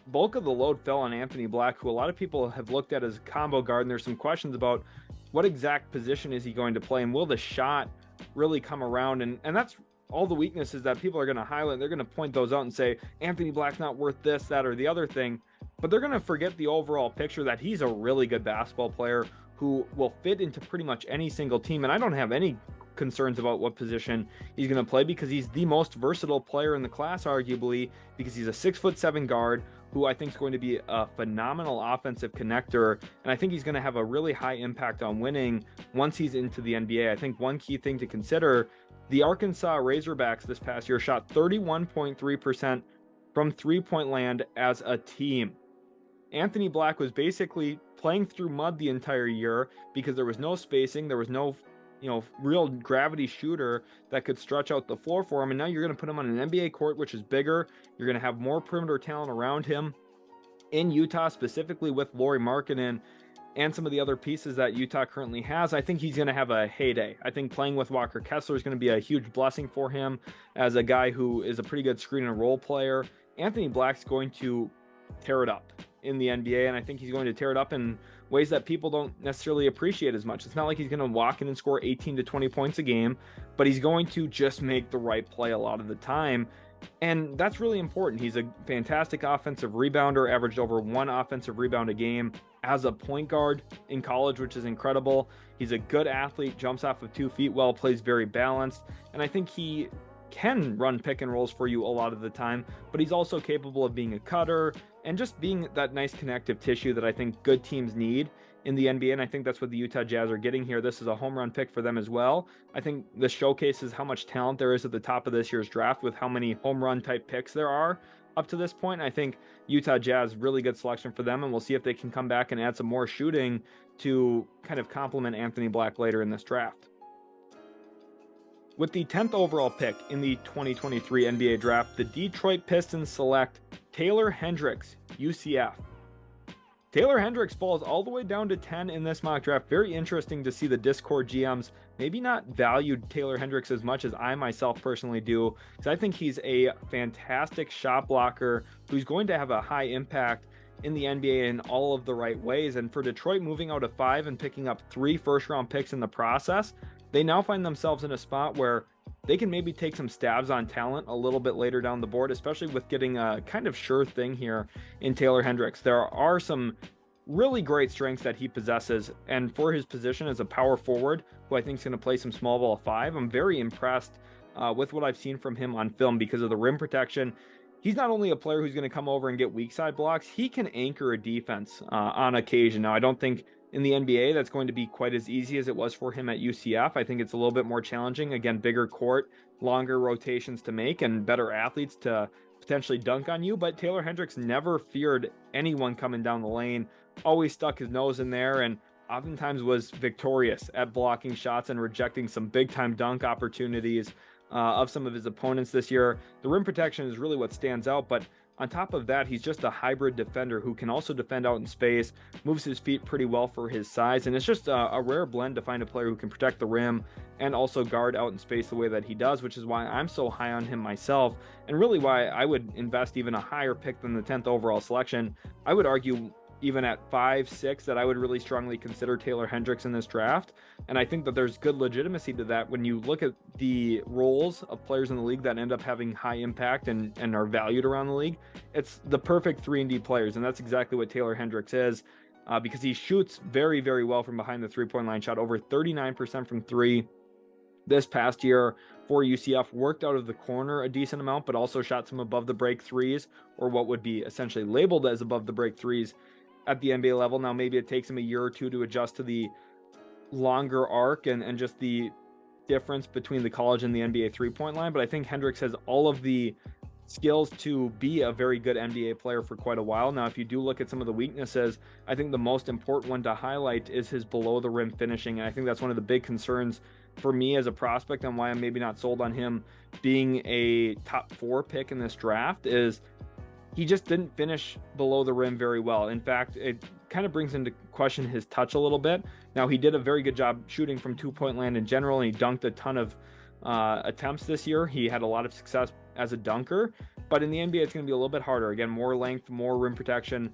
bulk of the load fell on Anthony Black, who a lot of people have looked at as a combo guard, and there's some questions about what exact position is he going to play, and will the shot really come around? And that's all the weaknesses that people are going to highlight. They're going to point those out and say, Anthony Black's not worth this, that, or the other thing. But they're going to forget the overall picture that he's a really good basketball player who will fit into pretty much any single team. And I don't have any concerns about what position he's going to play, because he's the most versatile player in the class, arguably, because he's a 6'7" guard who I think is going to be a phenomenal offensive connector. And I think he's going to have a really high impact on winning once he's into the NBA. I think one key thing to consider, the Arkansas Razorbacks this past year shot 31.3% from three-point land as a team. Anthony Black was basically playing through mud the entire year because there was no spacing, there was no real gravity shooter that could stretch out the floor for him. And now you're going to put him on an NBA court, which is bigger. You're going to have more perimeter talent around him in Utah, specifically with Lauri Markkanen and some of the other pieces that Utah currently has. I think he's going to have a heyday. I think playing with Walker Kessler is going to be a huge blessing for him as a guy who is a pretty good screen and roll player. Anthony Black's going to tear it up in the NBA, and I think he's going to tear it up in ways that people don't necessarily appreciate as much. It's not like he's going to walk in and score 18 to 20 points a game, but he's going to just make the right play a lot of the time, and that's really important. He's a fantastic offensive rebounder, averaged over 1 offensive rebound a game as a point guard in college, which is incredible. He's a good athlete, jumps off of 2 feet well, plays very balanced, and I think he can run pick and rolls for you a lot of the time, but he's also capable of being a cutter and just being that nice connective tissue that I think good teams need in the NBA, and I think that's what the Utah Jazz are getting here. This is a home run pick for them as well. I think this showcases how much talent there is at the top of this year's draft with how many home run type picks there are up to this point. I think Utah Jazz, really good selection for them, and we'll see if they can come back and add some more shooting to kind of complement Anthony Black later in this draft. With the 10th overall pick in the 2023 NBA Draft, the Detroit Pistons select Taylor Hendricks, UCF. Taylor Hendricks falls all the way down to 10 in this mock draft. Very interesting to see the Discord GMs maybe not valued Taylor Hendricks as much as I myself personally do, because I think he's a fantastic shot blocker who's going to have a high impact in the NBA in all of the right ways. And for Detroit moving out of 5 and picking up 3 first-round picks in the process, they now find themselves in a spot where they can maybe take some stabs on talent a little bit later down the board, especially with getting a kind of sure thing here in Taylor Hendricks. There are some really great strengths that he possesses, and for his position as a power forward, who I think is going to play some small ball 5, I'm very impressed with what I've seen from him on film because of the rim protection. He's not only a player who's going to come over and get weak side blocks, he can anchor a defense on occasion. Now, I don't think in the NBA that's going to be quite as easy as it was for him at UCF. I think it's a little bit more challenging. Again, bigger court, longer rotations to make, and better athletes to potentially dunk on you. But Taylor Hendricks never feared anyone coming down the lane, always stuck his nose in there, and oftentimes was victorious at blocking shots and rejecting some big-time dunk opportunities of some of his opponents this year. The rim protection is really what stands out, but on top of that, he's just a hybrid defender who can also defend out in space, moves his feet pretty well for his size, and it's just a rare blend to find a player who can protect the rim and also guard out in space the way that he does, which is why I'm so high on him myself, and really why I would invest even a higher pick than the 10th overall selection. I would argue even at 5-6 that I would really strongly consider Taylor Hendricks in this draft. And I think that there's good legitimacy to that when you look at the roles of players in the league that end up having high impact and are valued around the league. It's the perfect 3-and-D players, and that's exactly what Taylor Hendricks is because he shoots very, very well from behind the three-point line, shot over 39% from 3 this past year for UCF, worked out of the corner a decent amount, but also shot some above the break threes, or what would be essentially labeled as above the break threes at the NBA level. Now, maybe it takes him a year or two to adjust to the longer arc and just the difference between the college and the NBA three-point line. But I think Hendricks has all of the skills to be a very good NBA player for quite a while. Now, if you do look at some of the weaknesses, I think the most important one to highlight is his below the rim finishing. And I think that's one of the big concerns for me as a prospect and why I'm maybe not sold on him being a top 4 pick in this draft is he just didn't finish below the rim very well. In fact, it kind of brings into question his touch a little bit. Now, he did a very good job shooting from two-point land in general, and he dunked a ton of attempts this year. He had a lot of success as a dunker, but in the NBA, it's going to be a little bit harder. Again, more length, more rim protection,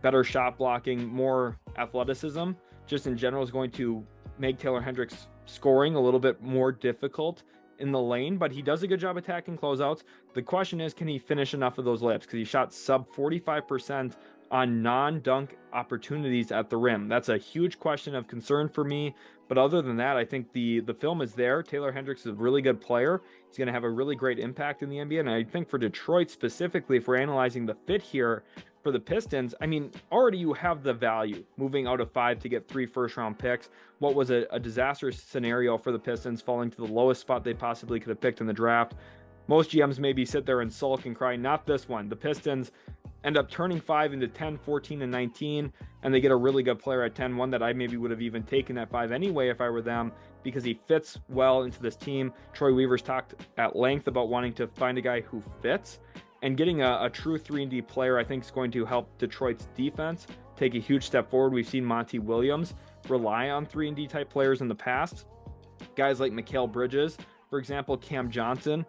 better shot blocking, more athleticism. Just in general is going to make Taylor Hendricks scoring a little bit more difficult in the lane, but he does a good job attacking closeouts. The question is, can he finish enough of those layups? Because he shot sub 45% on non-dunk opportunities at the rim. That's a huge question of concern for me. But other than that, I think the film is there. Taylor Hendricks is a really good player. He's going to have a really great impact in the NBA. And I think for Detroit specifically, if we're analyzing the fit here for the Pistons, I mean, already you have the value moving out of 5 to get 3 first-round picks. What was a disastrous scenario for the Pistons, falling to the lowest spot they possibly could have picked in the draft. Most GMs maybe sit there and sulk and cry. Not this one. The Pistons end up turning 5 into 10, 14, and 19, and they get a really good player at 10, one that I maybe would have even taken at 5 anyway if I were them, because he fits well into this team. Troy Weaver's talked at length about wanting to find a guy who fits, and getting a true 3-and-D player I think is going to help Detroit's defense take a huge step forward. We've seen Monty Williams rely on 3-and-D type players in the past. Guys like Mikal Bridges, for example, Cam Johnson.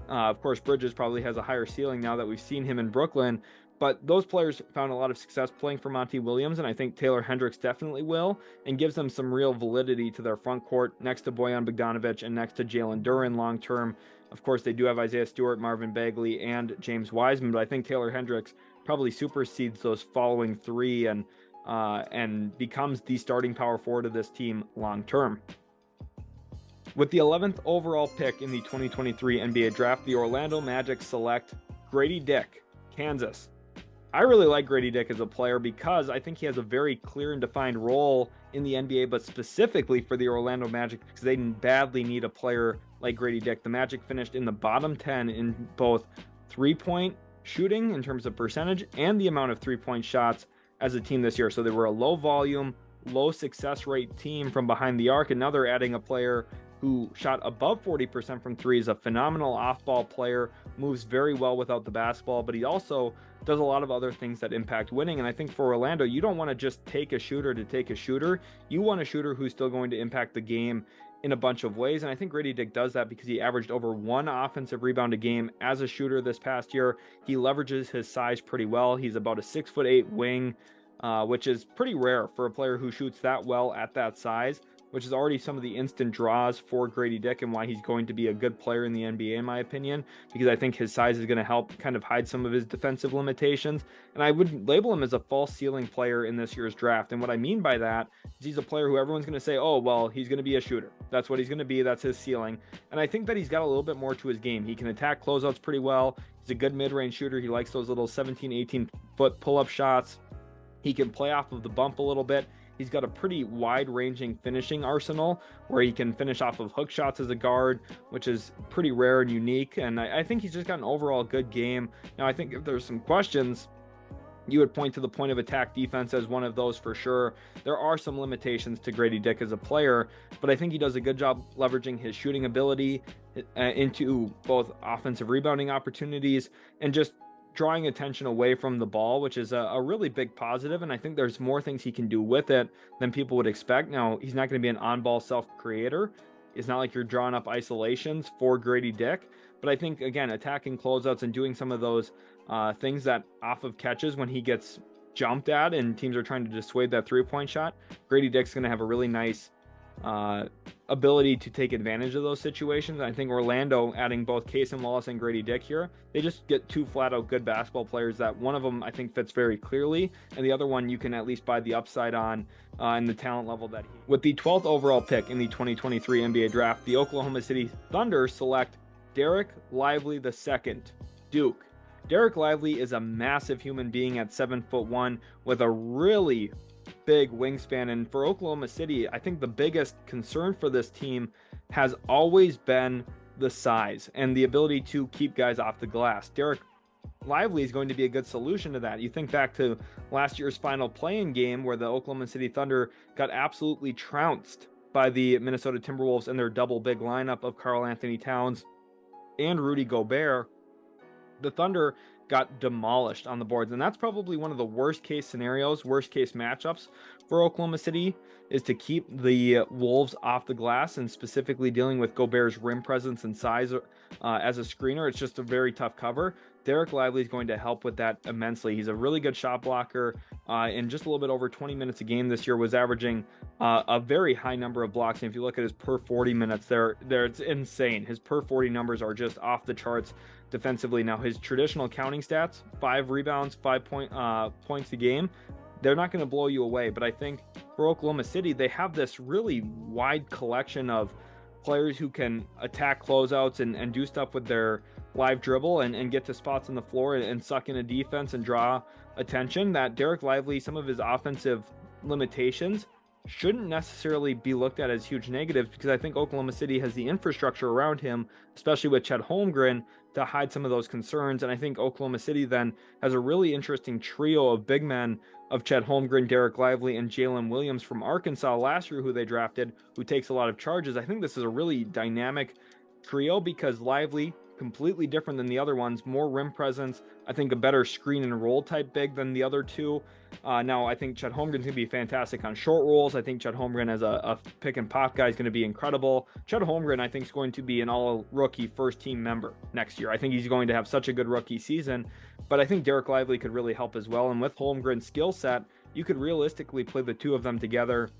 Of course, Bridges probably has a higher ceiling now that we've seen him in Brooklyn, but those players found a lot of success playing for Monty Williams, and I think Taylor Hendricks definitely will, and gives them some real validity to their front court next to Bojan Bogdanovic and next to Jalen Duren long term. Of course, they do have Isaiah Stewart, Marvin Bagley, and James Wiseman, but I think Taylor Hendricks probably supersedes those following 3 and becomes the starting power forward of this team long term. With the 11th overall pick in the 2023 NBA Draft, the Orlando Magic select Gradey Dick, Kansas. I really like Gradey Dick as a player because I think he has a very clear and defined role in the NBA, but specifically for the Orlando Magic because they badly need a player like Gradey Dick. The Magic finished in the bottom 10 in both three-point shooting in terms of percentage and the amount of three-point shots as a team this year. So they were a low volume, low success rate team from behind the arc, and now they're adding a player who shot above 40% from three, is a phenomenal off-ball player, moves very well without the basketball, but he also does a lot of other things that impact winning. And I think for Orlando, you don't want to just take a shooter to take a shooter. You want a shooter who's still going to impact the game in a bunch of ways. And I think Gradey does that because he averaged over 1 offensive rebound a game as a shooter this past year. He leverages his size pretty well. He's about a 6'8" wing, which is pretty rare for a player who shoots that well at that size, which is already some of the instant draws for Gradey and why he's going to be a good player in the NBA, in my opinion, because I think his size is going to help kind of hide some of his defensive limitations. And I would label him as a false ceiling player in this year's draft. And what I mean by that is he's a player who everyone's going to say, oh, well, he's going to be a shooter. That's what he's going to be. That's his ceiling. And I think that he's got a little bit more to his game. He can attack closeouts pretty well. He's a good mid-range shooter. He likes those little 17, 18-foot pull-up shots. He can play off of the bump a little bit. He's got a pretty wide-ranging finishing arsenal where he can finish off of hook shots as a guard, which is pretty rare and unique. And I think he's just got an overall good game. Now, I think if there's some questions, you would point to the point of attack defense as one of those for sure. There are some limitations to Gradey as a player, but I think he does a good job leveraging his shooting ability into both offensive rebounding opportunities and just drawing attention away from the ball, which is a really big positive. And I think there's more things he can do with it than people would expect. Now, he's not going to be an on-ball self-creator. It's not like you're drawing up isolations for Gradey, but I think, again, attacking closeouts and doing some of those things that off of catches when he gets jumped at and teams are trying to dissuade that three-point shot, Gradey going to have a really nice ability to take advantage of those situations. I think Orlando, adding both Cason, Wallace, and Gradey here, they just get two flat-out good basketball players that one of them I think fits very clearly, and the other one you can at least buy the upside on and the talent level that he. With the 12th overall pick in the 2023 NBA draft, the Oklahoma City Thunder select Dereck Lively II, Duke. Dereck Lively is a massive human being at 7'1" with a really big wingspan, and for Oklahoma City, I think the biggest concern for this team has always been the size and the ability to keep guys off the glass. Dereck Lively is going to be a good solution to that. You think back to last year's final play-in game where the Oklahoma City Thunder got absolutely trounced by the Minnesota Timberwolves in their double big lineup of Karl Anthony Towns and Rudy Gobert. The Thunder got demolished on the boards, and that's probably one of the worst case scenarios, worst case matchups for Oklahoma City, is to keep the Wolves off the glass, and specifically dealing with Gobert's rim presence and size as a screener. It's just a very tough cover. Dereck Lively is going to help with that immensely. He's a really good shot blocker. In just a little bit over 20 minutes a game this year, was averaging a very high number of blocks. And if you look at his per 40 minutes, there it's insane. His per 40 numbers are just off the charts defensively. Now, his traditional counting stats, 5 rebounds, 5 points a game, they're not going to blow you away. But I think for Oklahoma City, they have this really wide collection of players who can attack closeouts and do stuff with their live dribble and get to spots on the floor and suck in a defense and draw attention, that Dereck Lively, some of his offensive limitations shouldn't necessarily be looked at as huge negatives, because I think Oklahoma City has the infrastructure around him, especially with Chet Holmgren, to hide some of those concerns. And I think Oklahoma City then has a really interesting trio of big men of Chet Holmgren, Dereck Lively, and Jalen Williams from Arkansas last year, who they drafted, who takes a lot of charges. I think this is a really dynamic trio because Lively, completely different than the other ones, more rim presence, I think a better screen and roll type big than the other two. Now, I think Chet Holmgren's going to be fantastic on short rolls. I think Chet Holmgren as a pick and pop guy is going to be incredible. Chet Holmgren, I think, is going to be an all-rookie first-team member next year. I think he's going to have such a good rookie season, but I think Dereck Lively could really help as well. And with Holmgren's skill set, you could realistically play the two of them together.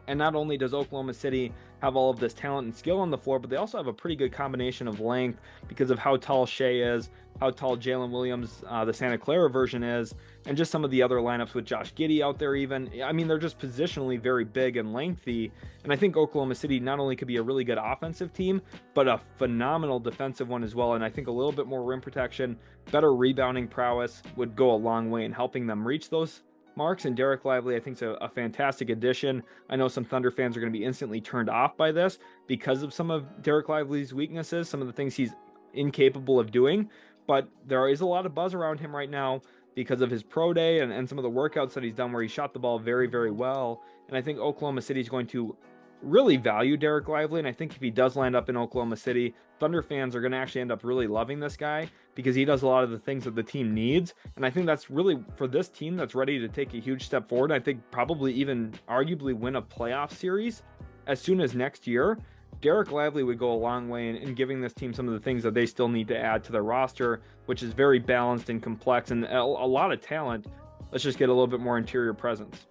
And not only does Oklahoma City have all of this talent and skill on the floor, but they also have a pretty good combination of length because of how tall Shea is, how tall Jalen Williams, the Santa Clara version is, and just some of the other lineups with Josh Giddey out there even. I mean, they're just positionally very big and lengthy. And I think Oklahoma City not only could be a really good offensive team, but a phenomenal defensive one as well. And I think a little bit more rim protection, better rebounding prowess would go a long way in helping them reach those marks. And Dereck Lively, I think, is a fantastic addition. I know some Thunder fans are going to be instantly turned off by this because of some of Dereck Lively's weaknesses, some of the things he's incapable of doing, but there is a lot of buzz around him right now because of his pro day and some of the workouts that he's done where he shot the ball very, very well. And I think Oklahoma City is going to really value Dereck Lively, and I think if he does land up in Oklahoma City, Thunder fans are going to actually end up really loving this guy because he does a lot of the things that the team needs. And I think that's really, for this team that's ready to take a huge step forward, I think probably even arguably win a playoff series as soon as next year, Dereck Lively would go a long way in giving this team some of the things that they still need to add to their roster, which is very balanced and complex and a lot of talent. Let's just get a little bit more interior presence.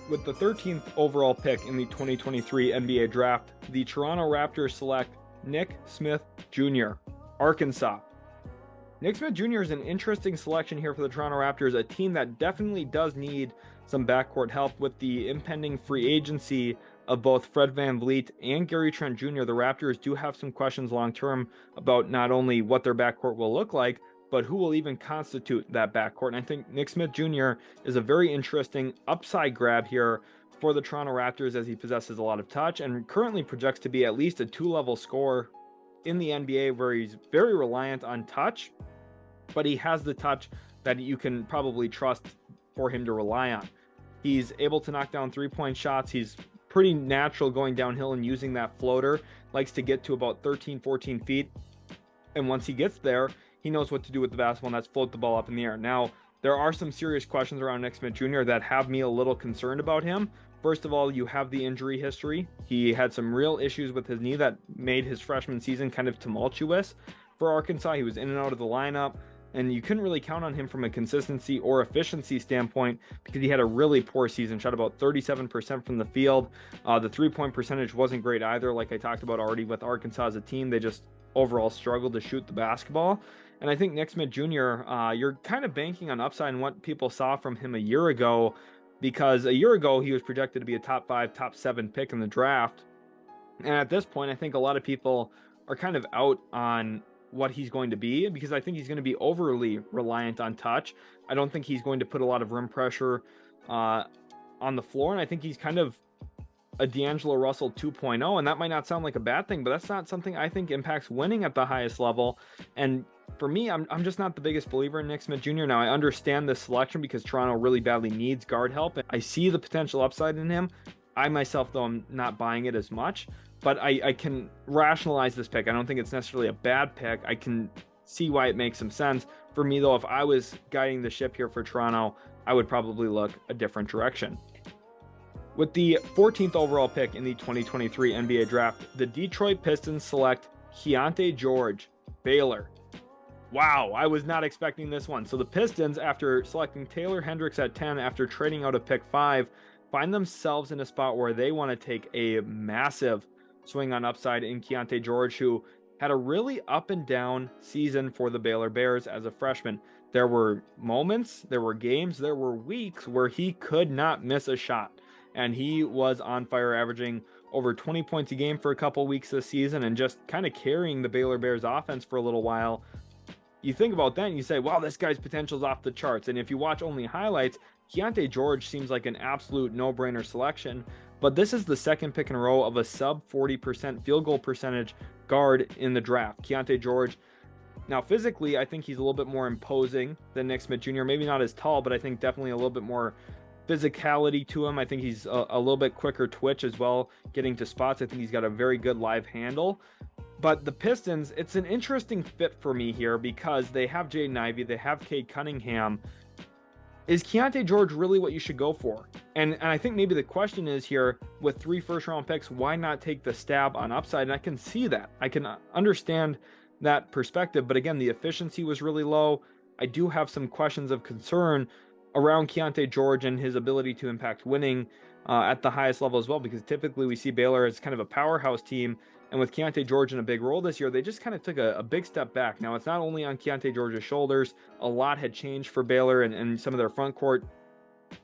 With the 13th overall pick in the 2023 NBA draft, the Toronto Raptors select Nick Smith Jr., Arkansas. Nick Smith Jr. is an interesting selection here for the Toronto Raptors, a team that definitely does need some backcourt help with the impending free agency of both Fred VanVleet and Gary Trent Jr. The Raptors do have some questions long-term about not only what their backcourt will look like, but who will even constitute that backcourt. And I think Nick Smith Jr. is a very interesting upside grab here for the Toronto Raptors, as he possesses a lot of touch and currently projects to be at least a 2-level scorer in the NBA, where he's very reliant on touch, but he has the touch that you can probably trust for him to rely on. He's able to knock down 3-point shots. He's pretty natural going downhill and using that floater, likes to get to about 13, 14 feet. And once he gets there, he knows what to do with the basketball, and that's float the ball up in the air. Now, there are some serious questions around Nick Smith Jr. that have me a little concerned about him. First of all, you have the injury history. He had some real issues with his knee that made his freshman season kind of tumultuous for Arkansas. He was in and out of the lineup, and you couldn't really count on him from a consistency or efficiency standpoint because he had a really poor season, shot about 37% from the field. The 3-point percentage wasn't great either. Like I talked about already with Arkansas as a team, they just overall struggled to shoot the basketball. And I think Nick Smith Jr., you're kind of banking on upside and what people saw from him a year ago, because a year ago he was projected to be a top 5, top 7 pick in the draft. And at this point, I think a lot of people are kind of out on what he's going to be, because I think he's going to be overly reliant on touch. I don't think he's going to put a lot of rim pressure on the floor. And I think he's kind of a D'Angelo Russell 2.0, and that might not sound like a bad thing, but that's not something I think impacts winning at the highest level. And for me, I'm just not the biggest believer in Nick Smith Jr. Now, I understand this selection because Toronto really badly needs guard help, and I see the potential upside in him. I myself, though, I'm not buying it as much, but I can rationalize this pick. I don't think it's necessarily a bad pick. I can see why it makes some sense. For me, though, if I was guiding the ship here for Toronto, I would probably look a different direction. With the 14th overall pick in the 2023 NBA draft, the Detroit Pistons select Keyonte George, Baylor. Wow, I was not expecting this one. So the Pistons, after selecting Taylor Hendricks at 10 after trading out of pick 5, find themselves in a spot where they want to take a massive swing on upside in Keyonte George, who had a really up and down season for the Baylor Bears as a freshman. There were moments, there were games, there were weeks where he could not miss a shot. And he was on fire, averaging over 20 points a game for a couple weeks this season and just kind of carrying the Baylor Bears offense for a little while. You think about that and you say, wow, this guy's potential is off the charts. And if you watch only highlights, Keyonte George seems like an absolute no-brainer selection. But this is the second pick in a row of a sub 40% field goal percentage guard in the draft. Keyonte George, now physically, I think he's a little bit more imposing than Nick Smith Jr. Maybe not as tall, but I think definitely a little bit more physicality to him. I think he's a little bit quicker twitch as well, getting to spots. I think he's got a very good live handle. But the Pistons, it's an interesting fit for me here because they have Jaden Ivey, they have Cade Cunningham. Is Keyonte George really what you should go for? And I think maybe the question is here, with 3 first-round picks, why not take the stab on upside? And I can see that. I can understand that perspective. But again, the efficiency was really low. I do have some questions of concern around Keyonte George and his ability to impact winning at the highest level as well, because typically we see Baylor as kind of a powerhouse team, and with Keyonte George in a big role this year, they just kind of took a big step back. Now, it's not only on Keyonte George's shoulders. A lot had changed for Baylor, and some of their front court,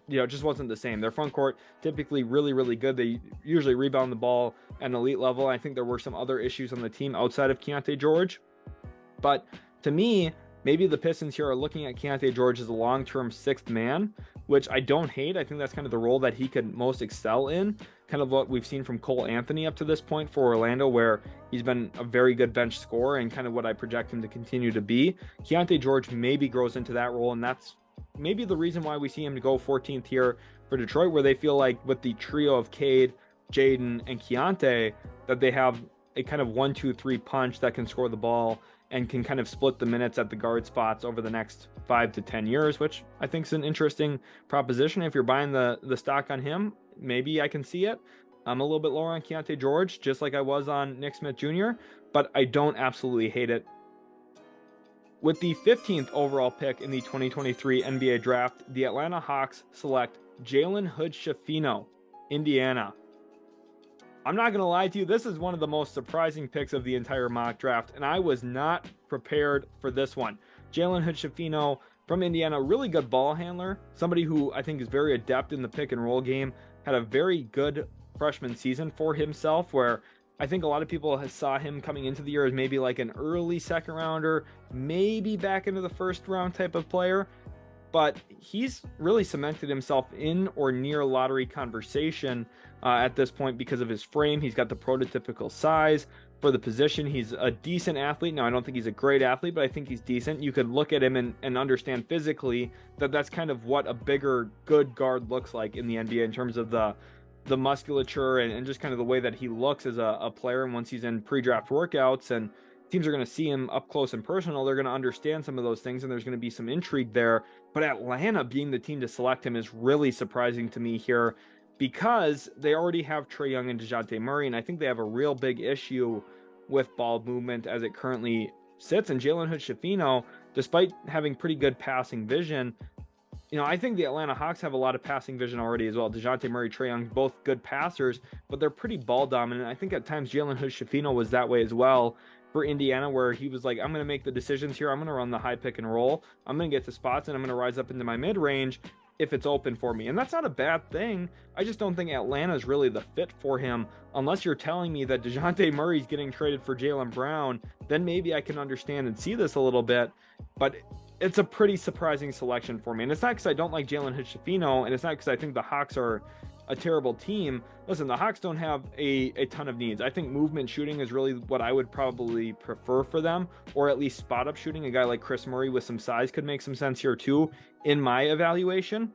just wasn't the same. Their front court, typically really, really good. They usually rebound the ball at an elite level. I think there were some other issues on the team outside of Keyonte George. But to me, maybe the Pistons here are looking at Keyonte George as a long-term 6th man, which I don't hate. I think that's kind of the role that he could most excel in, kind of what we've seen from Cole Anthony up to this point for Orlando, where he's been a very good bench scorer and kind of what I project him to continue to be. Keyonte George maybe grows into that role, and that's maybe the reason why we see him to go 14th here for Detroit, where they feel like with the trio of Cade, Jaden, and Keyonte, that they have a kind of 1-2-3 punch that can score the ball and can kind of split the minutes at the guard spots over the next 5 to 10 years, which I think is an interesting proposition. If you're buying the stock on him, maybe I can see it. I'm a little bit lower on Keyonte George, just like I was on Nick Smith Jr., but I don't absolutely hate it. With the 15th overall pick in the 2023 NBA draft, the Atlanta Hawks select Jalen Hood-Schifino, Indiana. I'm not going to lie to you, this is one of the most surprising picks of the entire mock draft, and I was not prepared for this one. Jalen Hood-Schifino from Indiana, really good ball handler, somebody who I think is very adept in the pick and roll game, had a very good freshman season for himself, where I think a lot of people saw him coming into the year as maybe like an early second rounder, maybe back into the first round type of player, but he's really cemented himself in or near lottery conversation at this point because of his frame. He's got the prototypical size for the position. He's a decent athlete. Now, I don't think he's a great athlete, but I think he's decent. You could look at him and understand physically that that's kind of what a bigger, good guard looks like in the NBA in terms of the musculature and just kind of the way that he looks as a player. And once he's in pre-draft workouts and teams are going to see him up close and personal, they're going to understand some of those things, and there's going to be some intrigue there. But Atlanta being the team to select him is really surprising to me here, because they already have Trae Young and DeJounte Murray, and I think they have a real big issue with ball movement as it currently sits. And Jalen Hood-Schifino, despite having pretty good passing vision, I think the Atlanta Hawks have a lot of passing vision already as well. DeJounte Murray, Trae Young, both good passers, but they're pretty ball dominant. I think at times Jalen Hood-Schifino was that way as well for Indiana, where he was like, I'm going to make the decisions here. I'm going to run the high pick and roll. I'm going to get to spots, and I'm going to rise up into my mid-range if it's open for me. And that's not a bad thing. I just don't think Atlanta is really the fit for him. Unless you're telling me that DeJounte Murray's getting traded for Jaylen Brown, then maybe I can understand and see this a little bit. But it's a pretty surprising selection for me. And it's not because I don't like Jalen Hood-Schifino, and it's not because I think the Hawks are a terrible team. Listen, the Hawks don't have a ton of needs. I think movement shooting is really what I would probably prefer for them, or at least spot up shooting. A guy like Kris Murray with some size could make some sense here too, in my evaluation.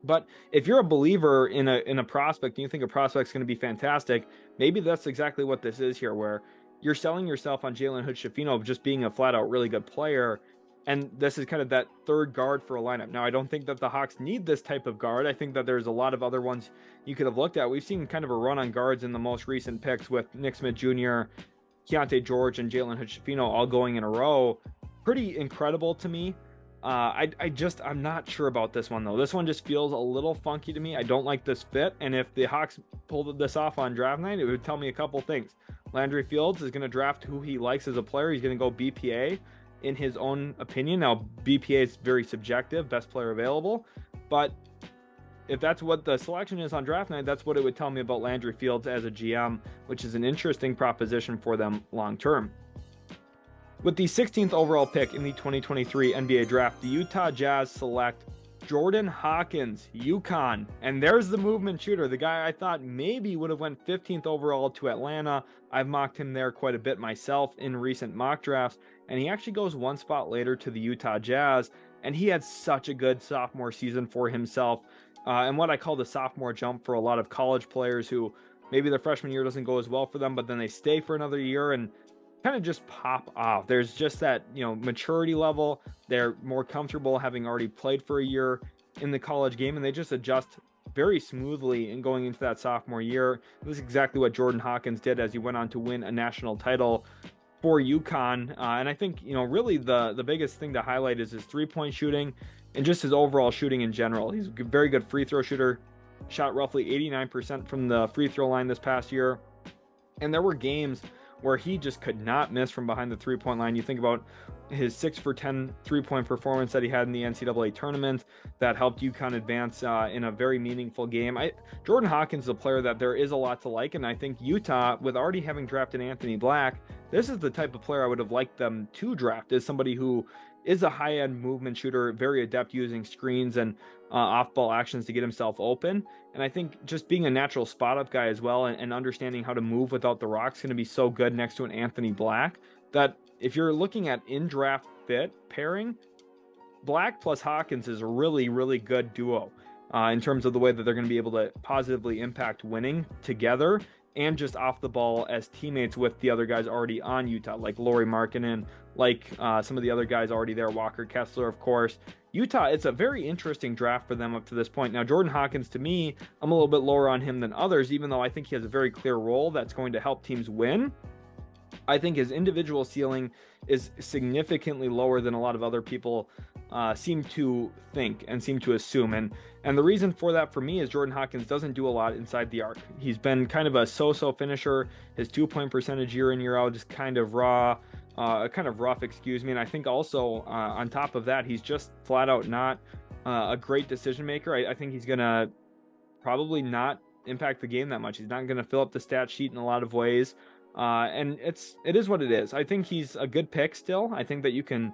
But if you're a believer in a prospect and you think a prospect's going to be fantastic, maybe that's exactly what this is here, where you're selling yourself on Jalen Hood-Schifino of just being a flat out really good player. And this is kind of that third guard for a lineup. Now, I don't think that the Hawks need this type of guard. I think that there's a lot of other ones you could have looked at. We've seen kind of a run on guards in the most recent picks with Nick Smith Jr., Keyonte George, and Jalen Hood-Schifino all going in a row. Pretty incredible to me. I'm not sure about this one, though. This one just feels a little funky to me. I don't like this fit. And if the Hawks pulled this off on draft night, it would tell me a couple things. Landry Fields is going to draft who he likes as a player. He's going to go BPA in his own opinion. Now, BPA is very subjective, best player available. But if that's what the selection is on draft night, that's what it would tell me about Landry Fields as a GM, which is an interesting proposition for them long term. With the 16th overall pick in the 2023 NBA draft, the Utah Jazz select Jordan Hawkins, UConn. And there's the movement shooter, the guy I thought maybe would have went 15th overall to Atlanta. I've mocked him there quite a bit myself in recent mock drafts, and he actually goes one spot later to the Utah Jazz, and he had such a good sophomore season for himself, and what I call the sophomore jump for a lot of college players who maybe their freshman year doesn't go as well for them, but then they stay for another year and kind of just pop off. There's just that, maturity level. They're more comfortable having already played for a year in the college game, and they just adjust very smoothly in going into that sophomore year. This is exactly what Jordan Hawkins did as he went on to win a national title for UConn. And I think, really the biggest thing to highlight is his three-point shooting and just his overall shooting in general. He's a very good free throw shooter, shot roughly 89% from the free throw line this past year. And there were games where he just could not miss from behind the three-point line. You think about his 6 for 10 three-point performance that he had in the NCAA tournament that helped UConn advance in a very meaningful game. Jordan Hawkins is a player that there is a lot to like, and I think Utah, with already having drafted Anthony Black, this is the type of player I would have liked them to draft, as somebody who is a high-end movement shooter, very adept using screens and off-ball actions to get himself open. And I think just being a natural spot-up guy as well and understanding how to move without the rock is going to be so good next to an Anthony Black that if you're looking at in-draft fit pairing, Black plus Hawkins is a really, really good duo. in terms of the way that they're going to be able to positively impact winning together and just off the ball as teammates with the other guys already on Utah, like Lauri Markkanen, like some of the other guys already there, Walker Kessler, of course. Utah, it's a very interesting draft for them up to this point. Now, Jordan Hawkins, to me, I'm a little bit lower on him than others, even though I think he has a very clear role that's going to help teams win. I think his individual ceiling is significantly lower than a lot of other people seem to think and seem to assume. And the reason for that for me is Jordan Hawkins doesn't do a lot inside the arc. He's been kind of a so-so finisher. His 2-point percentage year in, year out is kind of rough, excuse me. And I think also on top of that, he's just flat out not a great decision maker. I think he's going to probably not impact the game that much. He's not going to fill up the stat sheet in a lot of ways. And it is what it is. I think he's a good pick still. I think that you can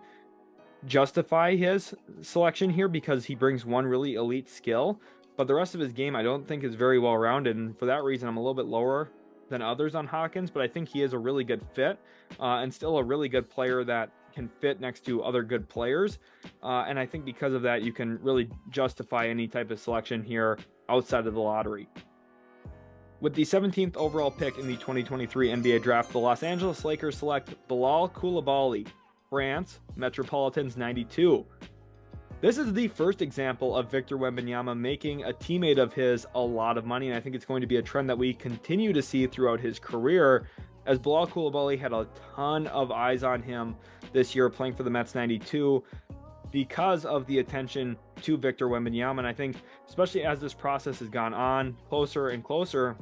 justify his selection here because he brings one really elite skill, but the rest of his game I don't think is very well rounded, and for that reason I'm a little bit lower than others on Hawkins. But I think he is a really good fit and still a really good player that can fit next to other good players, and I think because of that you can really justify any type of selection here outside of the lottery. With the 17th overall pick in the 2023 NBA draft, the Los Angeles Lakers select Bilal Coulibaly, France, Metropolitans 92. This is the first example of Victor Wembanyama making a teammate of his a lot of money, and I think it's going to be a trend that we continue to see throughout his career, as Bilal Coulibaly had a ton of eyes on him this year playing for the Mets 92 because of the attention to Victor Wembanyama. And I think especially as this process has gone on closer and closer,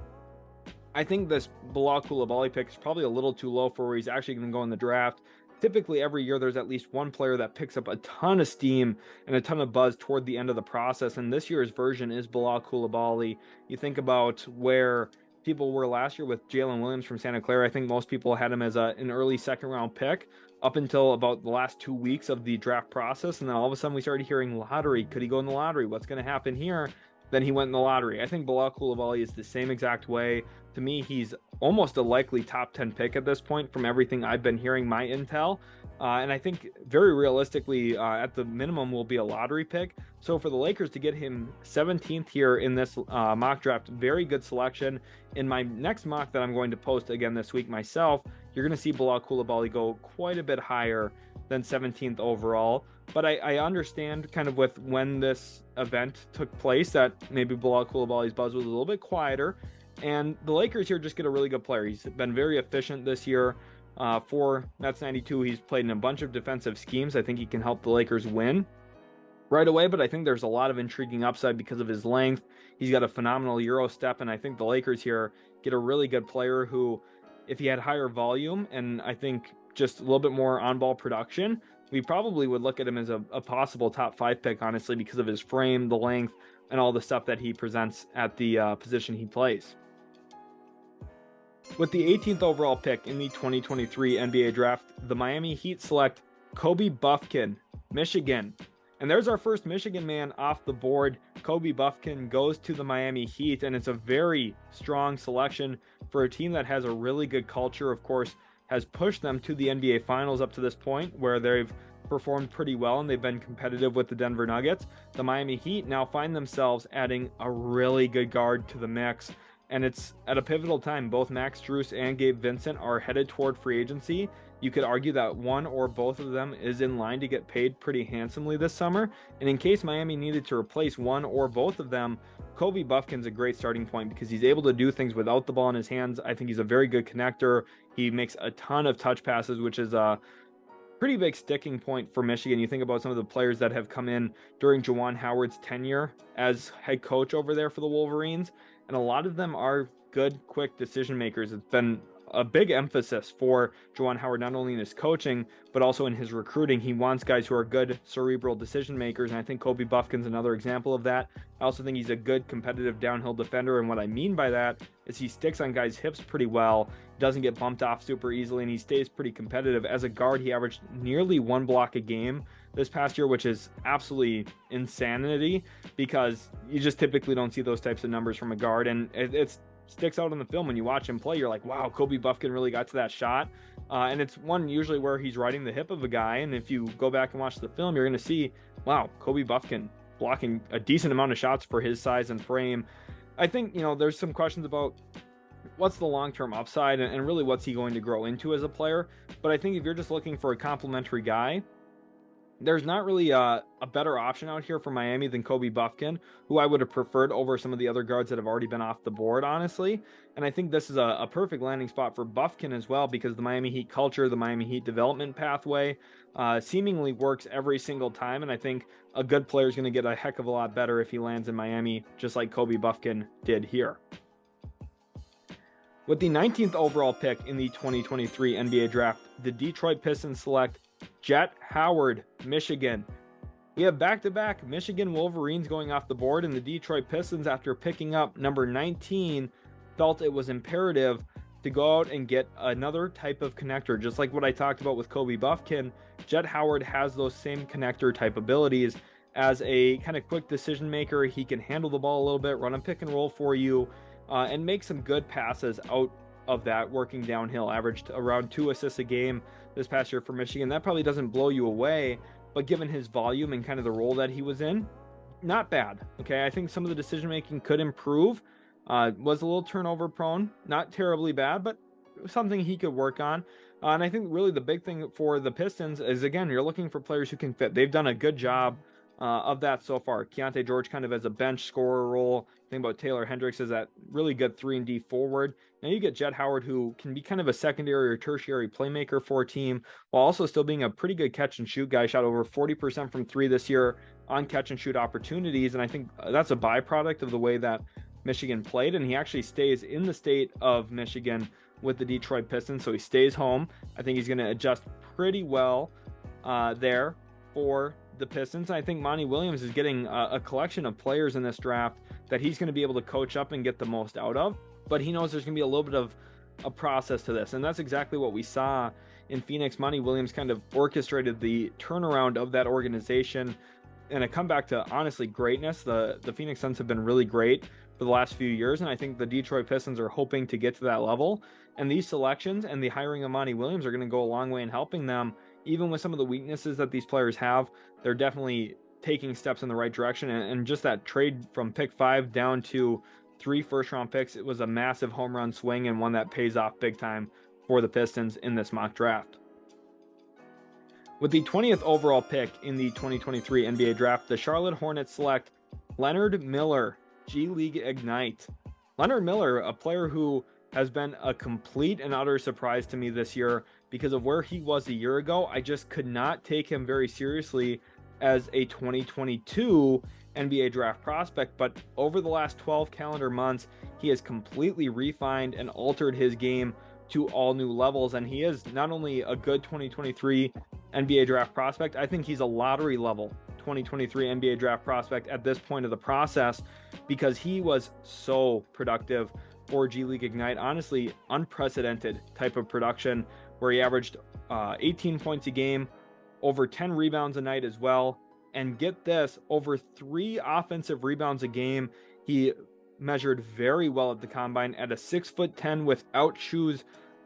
I think this Bilal Coulibaly pick is probably a little too low for where he's actually going to go in the draft. Typically every year there's at least one player that picks up a ton of steam and a ton of buzz toward the end of the process, and this year's version is Bilal Coulibaly. You think about where people were last year with Jalen Williams from Santa Clara. I think most people had him as an early second round pick up until about the last 2 weeks of the draft process, and then all of a sudden we started hearing lottery. Could he go in the lottery? What's going to happen here? Then he went in the lottery. I think Bilal Coulibaly is the same exact way. To me, he's almost a likely top 10 pick at this point from everything I've been hearing, my intel. And I think very realistically, at the minimum, will be a lottery pick. So for the Lakers to get him 17th here in this mock draft, very good selection. In my next mock that I'm going to post again this week myself, you're going to see Bilal Coulibaly go quite a bit higher than 17th overall. But I understand kind of with when this event took place that maybe Bilal Coulibaly's buzz was a little bit quieter. And the Lakers here just get a really good player. He's been very efficient this year for Mets 92. He's played in a bunch of defensive schemes. I think he can help the Lakers win right away, but I think there's a lot of intriguing upside because of his length. He's got a phenomenal Euro step, and I think the Lakers here get a really good player who, if he had higher volume and I think just a little bit more on-ball production, we probably would look at him as a possible top 5 pick, honestly, because of his frame, the length, and all the stuff that he presents at the position he plays. With the 18th overall pick in the 2023 NBA draft, the Miami Heat select Kobe Bufkin, Michigan. And there's our first Michigan man off the board. Kobe Bufkin goes to the Miami Heat, and it's a very strong selection for a team that has a really good culture, of course, has pushed them to the NBA Finals up to this point, where they've performed pretty well and they've been competitive with the Denver Nuggets. The Miami Heat now find themselves adding a really good guard to the mix, and it's at a pivotal time. Both Max Strus and Gabe Vincent are headed toward free agency. You could argue that one or both of them is in line to get paid pretty handsomely this summer, and in case Miami needed to replace one or both of them, Kobe Bufkin's a great starting point because he's able to do things without the ball in his hands. I think he's a very good connector. He makes a ton of touch passes, which is a pretty big sticking point for Michigan. You think about some of the players that have come in during Juwan Howard's tenure as head coach over there for the Wolverines, and a lot of them are good, quick decision makers. It's been a big emphasis for Juwan Howard, not only in his coaching, but also in his recruiting. He wants guys who are good cerebral decision makers, and I think Kobe Bufkin's another example of that. I also think he's a good competitive downhill defender, and what I mean by that is he sticks on guys' hips pretty well, doesn't get bumped off super easily, and he stays pretty competitive. As a guard, he averaged nearly 1 block a game this past year, which is absolutely insanity because you just typically don't see those types of numbers from a guard, and it's sticks out on the film. When you watch him play, you're like, wow, Kobe Bufkin really got to that shot. And it's one usually where he's riding the hip of a guy, and if you go back and watch the film, you're going to see, wow, Kobe Bufkin blocking a decent amount of shots for his size and frame. I think, there's some questions about what's the long-term upside and really what's he going to grow into as a player. But I think if you're just looking for a complimentary guy, there's not really a better option out here for Miami than Kobe Bufkin, who I would have preferred over some of the other guards that have already been off the board, honestly. And I think this is a perfect landing spot for Bufkin as well, because the Miami Heat culture, the Miami Heat development pathway seemingly works every single time. And I think a good player is going to get a heck of a lot better if he lands in Miami, just like Kobe Bufkin did here. With the 19th overall pick in the 2023 NBA draft, the Detroit Pistons select Jett Howard, Michigan. We have back-to-back Michigan Wolverines going off the board, and the Detroit Pistons, after picking up number 19, felt it was imperative to go out and get another type of connector. Just like what I talked about with Kobe Bufkin, Jett Howard has those same connector type abilities. As a kind of quick decision maker, he can handle the ball a little bit, run a pick and roll for you, and make some good passes out of that, working downhill. Averaged around 2 assists a game this past year for Michigan. That probably doesn't blow you away, but given his volume and kind of the role that he was in, not bad. Okay, I think some of the decision making could improve. Was a little turnover prone, not terribly bad, but something he could work on. And I think really the big thing for the Pistons is, again, you're looking for players who can fit. They've done a good job of that so far. Keyonte George kind of as a bench scorer role. Think about Taylor Hendricks as that really good 3-and-D forward. Now you get Jett Howard, who can be kind of a secondary or tertiary playmaker for a team, while also still being a pretty good catch and shoot guy. Shot over 40% from 3 this year on catch and shoot opportunities. And I think that's a byproduct of the way that Michigan played. And he actually stays in the state of Michigan with the Detroit Pistons. So he stays home. I think he's going to adjust pretty well there for the Pistons. I think Monty Williams is getting a collection of players in this draft that he's going to be able to coach up and get the most out of, but he knows there's going to be a little bit of a process to this, and that's exactly what we saw in Phoenix. Monty Williams kind of orchestrated the turnaround of that organization and a comeback to, honestly, greatness. The Phoenix Suns have been really great for the last few years, and I think the Detroit Pistons are hoping to get to that level, and these selections and the hiring of Monty Williams are going to go a long way in helping them. Even with some of the weaknesses that these players have, they're definitely taking steps in the right direction. And just that trade from pick 5 down to 3 first-round picks, it was a massive home run swing and one that pays off big time for the Pistons in this mock draft. With the 20th overall pick in the 2023 NBA draft, the Charlotte Hornets select Leonard Miller, G League Ignite. Leonard Miller, a player who has been a complete and utter surprise to me this year because of where he was a year ago. I just could not take him very seriously as a 2022 NBA draft prospect, but over the last 12 calendar months, he has completely refined and altered his game to all new levels, and he is not only a good 2023 NBA draft prospect, I think he's a lottery level 2023 NBA draft prospect at this point of the process, because he was so productive for G League Ignite. Honestly, unprecedented type of production, where he averaged 18 points a game, over 10 rebounds a night as well, and get this, over 3 offensive rebounds a game. He measured very well at the combine at a 6'10" without shoes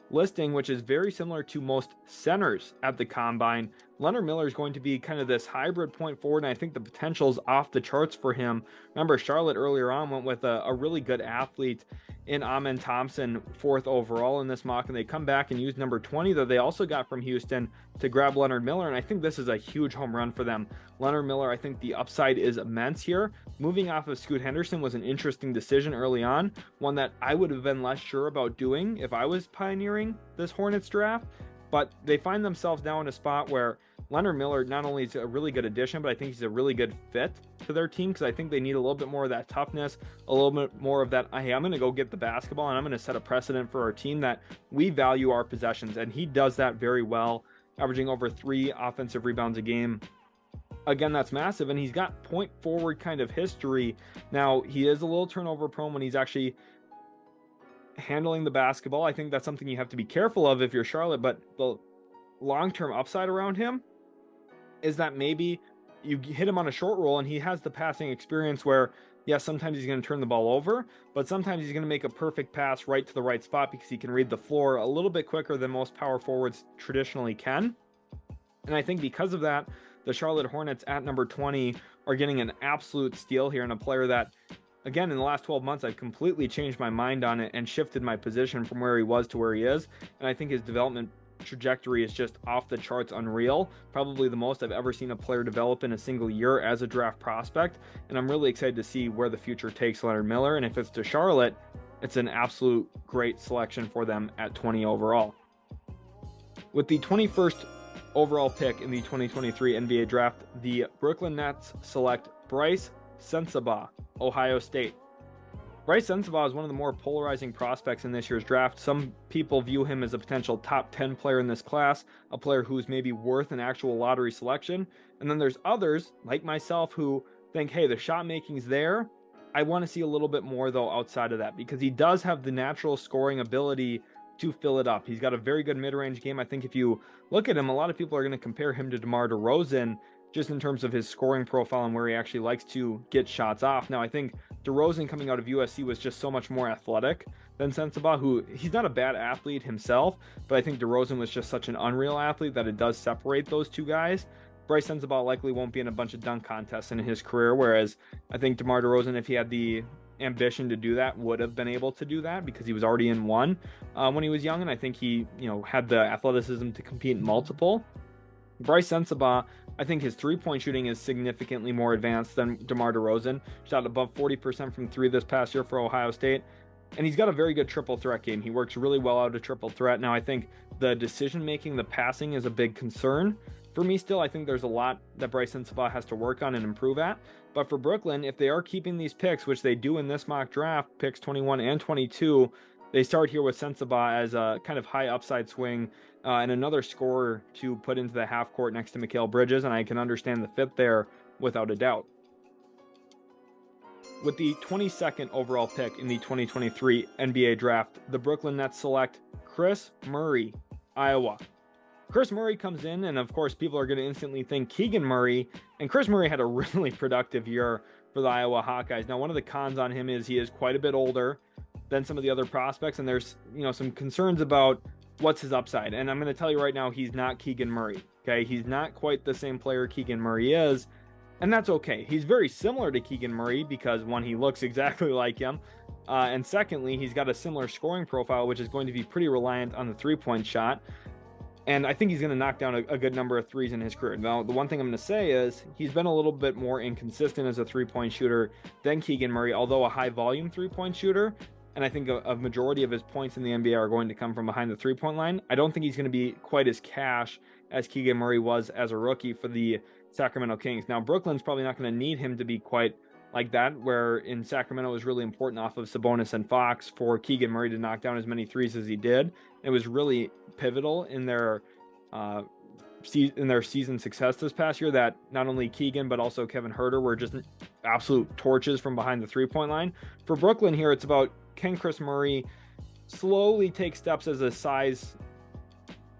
listing, which is very similar to most centers at the combine. Leonard Miller is going to be kind of this hybrid point forward, and I think the potential's off the charts for him. Remember, Charlotte earlier on went with a really good athlete in Thompson, 4th overall in this mock, and they come back and use number 20 that they also got from Houston to grab Leonard Miller, and I think this is a huge home run for them. Leonard Miller, I think the upside is immense here. Moving off of Scoot Henderson was an interesting decision early on, one that I would have been less sure about doing if I was pioneering this Hornets draft, but they find themselves now in a spot where Leonard Miller not only is a really good addition, but I think he's a really good fit to their team, because I think they need a little bit more of that toughness, a little bit more of that, hey, I'm going to go get the basketball and I'm going to set a precedent for our team that we value our possessions, and he does that very well, averaging over 3 offensive rebounds a game. Again, that's massive, and he's got point forward kind of history. Now, he is a little turnover prone when he's actually handling the basketball. I think that's something you have to be careful of if you're Charlotte, but the long-term upside around him is that maybe you hit him on a short roll and he has the passing experience where, yes, sometimes he's going to turn the ball over, but sometimes he's going to make a perfect pass right to the right spot because he can read the floor a little bit quicker than most power forwards traditionally can. And I think because of that, the Charlotte Hornets at number 20 are getting an absolute steal here, and a player that, again, in the last 12 months, I've completely changed my mind on it and shifted my position from where he was to where he is. And I think his development trajectory is just off the charts unreal. Probably the most I've ever seen a player develop in a single year as a draft prospect. And I'm really excited to see where the future takes Leonard Miller. And if it's to Charlotte, it's an absolute great selection for them at 20 overall. With the 21st overall pick in the 2023 NBA draft, the Brooklyn Nets select Brice Sensabaugh, Ohio State. Brice Sensabaugh is one of the more polarizing prospects in this year's draft. Some people view him as a potential top 10 player in this class, a player who's maybe worth an actual lottery selection. And then there's others, like myself, who think, hey, the shot making's there. I want to see a little bit more, though, outside of that, because he does have the natural scoring ability to fill it up. He's got a very good mid-range game. I think if you look at him, a lot of people are going to compare him to DeMar DeRozan just in terms of his scoring profile and where he actually likes to get shots off. Now, I think DeRozan coming out of USC was just so much more athletic than Sensabaugh, who he's not a bad athlete himself, but I think DeRozan was just such an unreal athlete that it does separate those two guys. Brice Sensabaugh likely won't be in a bunch of dunk contests in his career, whereas I think DeMar DeRozan, if he had the ambition to do that, would have been able to do that because he was already in one when he was young, and I think he had the athleticism to compete in multiple. Brice Sensabaugh, I think his three-point shooting is significantly more advanced than DeMar DeRozan. Shot above 40% from three this past year for Ohio State. And he's got a very good triple threat game. He works really well out of triple threat. Now, I think the decision-making, the passing is a big concern for me still. I think there's a lot that Brice Sensabaugh has to work on and improve at. But for Brooklyn, if they are keeping these picks, which they do in this mock draft, picks 21 and 22, they start here with Sensabaugh as a kind of high upside swing and another scorer to put into the half court next to Mikal Bridges, and I can understand the fit there without a doubt. With the 22nd overall pick in the 2023 NBA draft, the Brooklyn Nets select Kris Murray, Iowa. Kris Murray comes in, and of course people are going to instantly think Keegan Murray, and Kris Murray had a really productive year for the Iowa Hawkeyes. Now, one of the cons on him is he is quite a bit older than some of the other prospects, and there's some concerns about what's his upside. And I'm going to tell you right now, he's not Keegan Murray. Okay, he's not quite the same player Keegan Murray is, and that's okay. He's very similar to Keegan Murray because, one, he looks exactly like him, and secondly, he's got a similar scoring profile, which is going to be pretty reliant on the three-point shot. And I think he's going to knock down a good number of threes in his career. Now, the one thing I'm going to say is he's been a little bit more inconsistent as a three-point shooter than Keegan Murray, although a high-volume three-point shooter. And I think a majority of his points in the NBA are going to come from behind the three-point line. I don't think he's going to be quite as cash as Keegan Murray was as a rookie for the Sacramento Kings. Now, Brooklyn's probably not going to need him to be quite like that, where in Sacramento it was really important off of Sabonis and Fox for Keegan Murray to knock down as many threes as he did. It was really pivotal in their season success this past year that not only Keegan but also Kevin Huerter were just absolute torches from behind the three-point line. For Brooklyn here, it's about, can Kris Murray slowly take steps as a size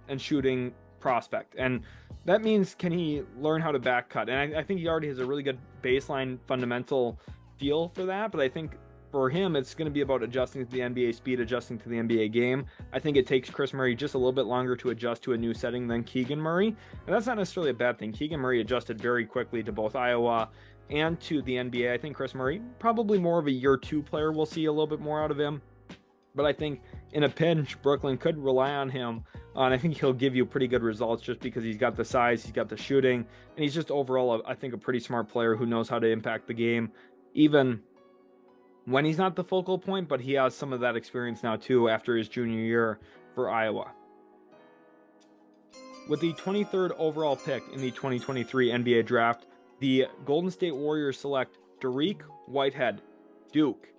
and shooting prospect? And that means, can he learn how to back cut? And I think he already has a really good baseline fundamental feel for that, but I think for him, it's going to be about adjusting to the NBA speed, adjusting to the NBA game. I think it takes Kris Murray just a little bit longer to adjust to a new setting than Keegan Murray, and that's not necessarily a bad thing. Keegan Murray adjusted very quickly to both Iowa and to the NBA. I think Kris Murray, probably more of a year two player. We'll see a little bit more out of him. But I think in a pinch, Brooklyn could rely on him. And I think he'll give you pretty good results just because he's got the size, he's got the shooting, and he's just overall, I think, a pretty smart player who knows how to impact the game, even when he's not the focal point, but he has some of that experience now too after his junior year for Iowa. With the 23rd overall pick in the 2023 NBA draft, the Golden State Warriors select Dariq Whitehead, Duke.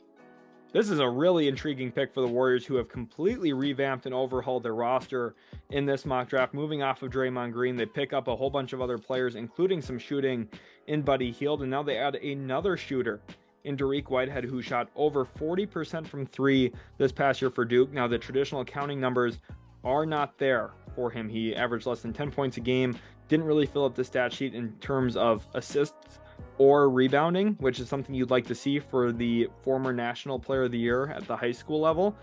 This is a really intriguing pick for the Warriors, who have completely revamped and overhauled their roster in this mock draft. Moving off of Draymond Green, they pick up a whole bunch of other players, including some shooting in Buddy Hield, and now they add another shooter in Dariq Whitehead, who shot over 40% from three this past year for Duke. Now, the traditional counting numbers are not there for him. He averaged less than 10 points a game, didn't really fill up the stat sheet in terms of assists or rebounding, which is something you'd like to see for the former National Player of the Year at the high school level.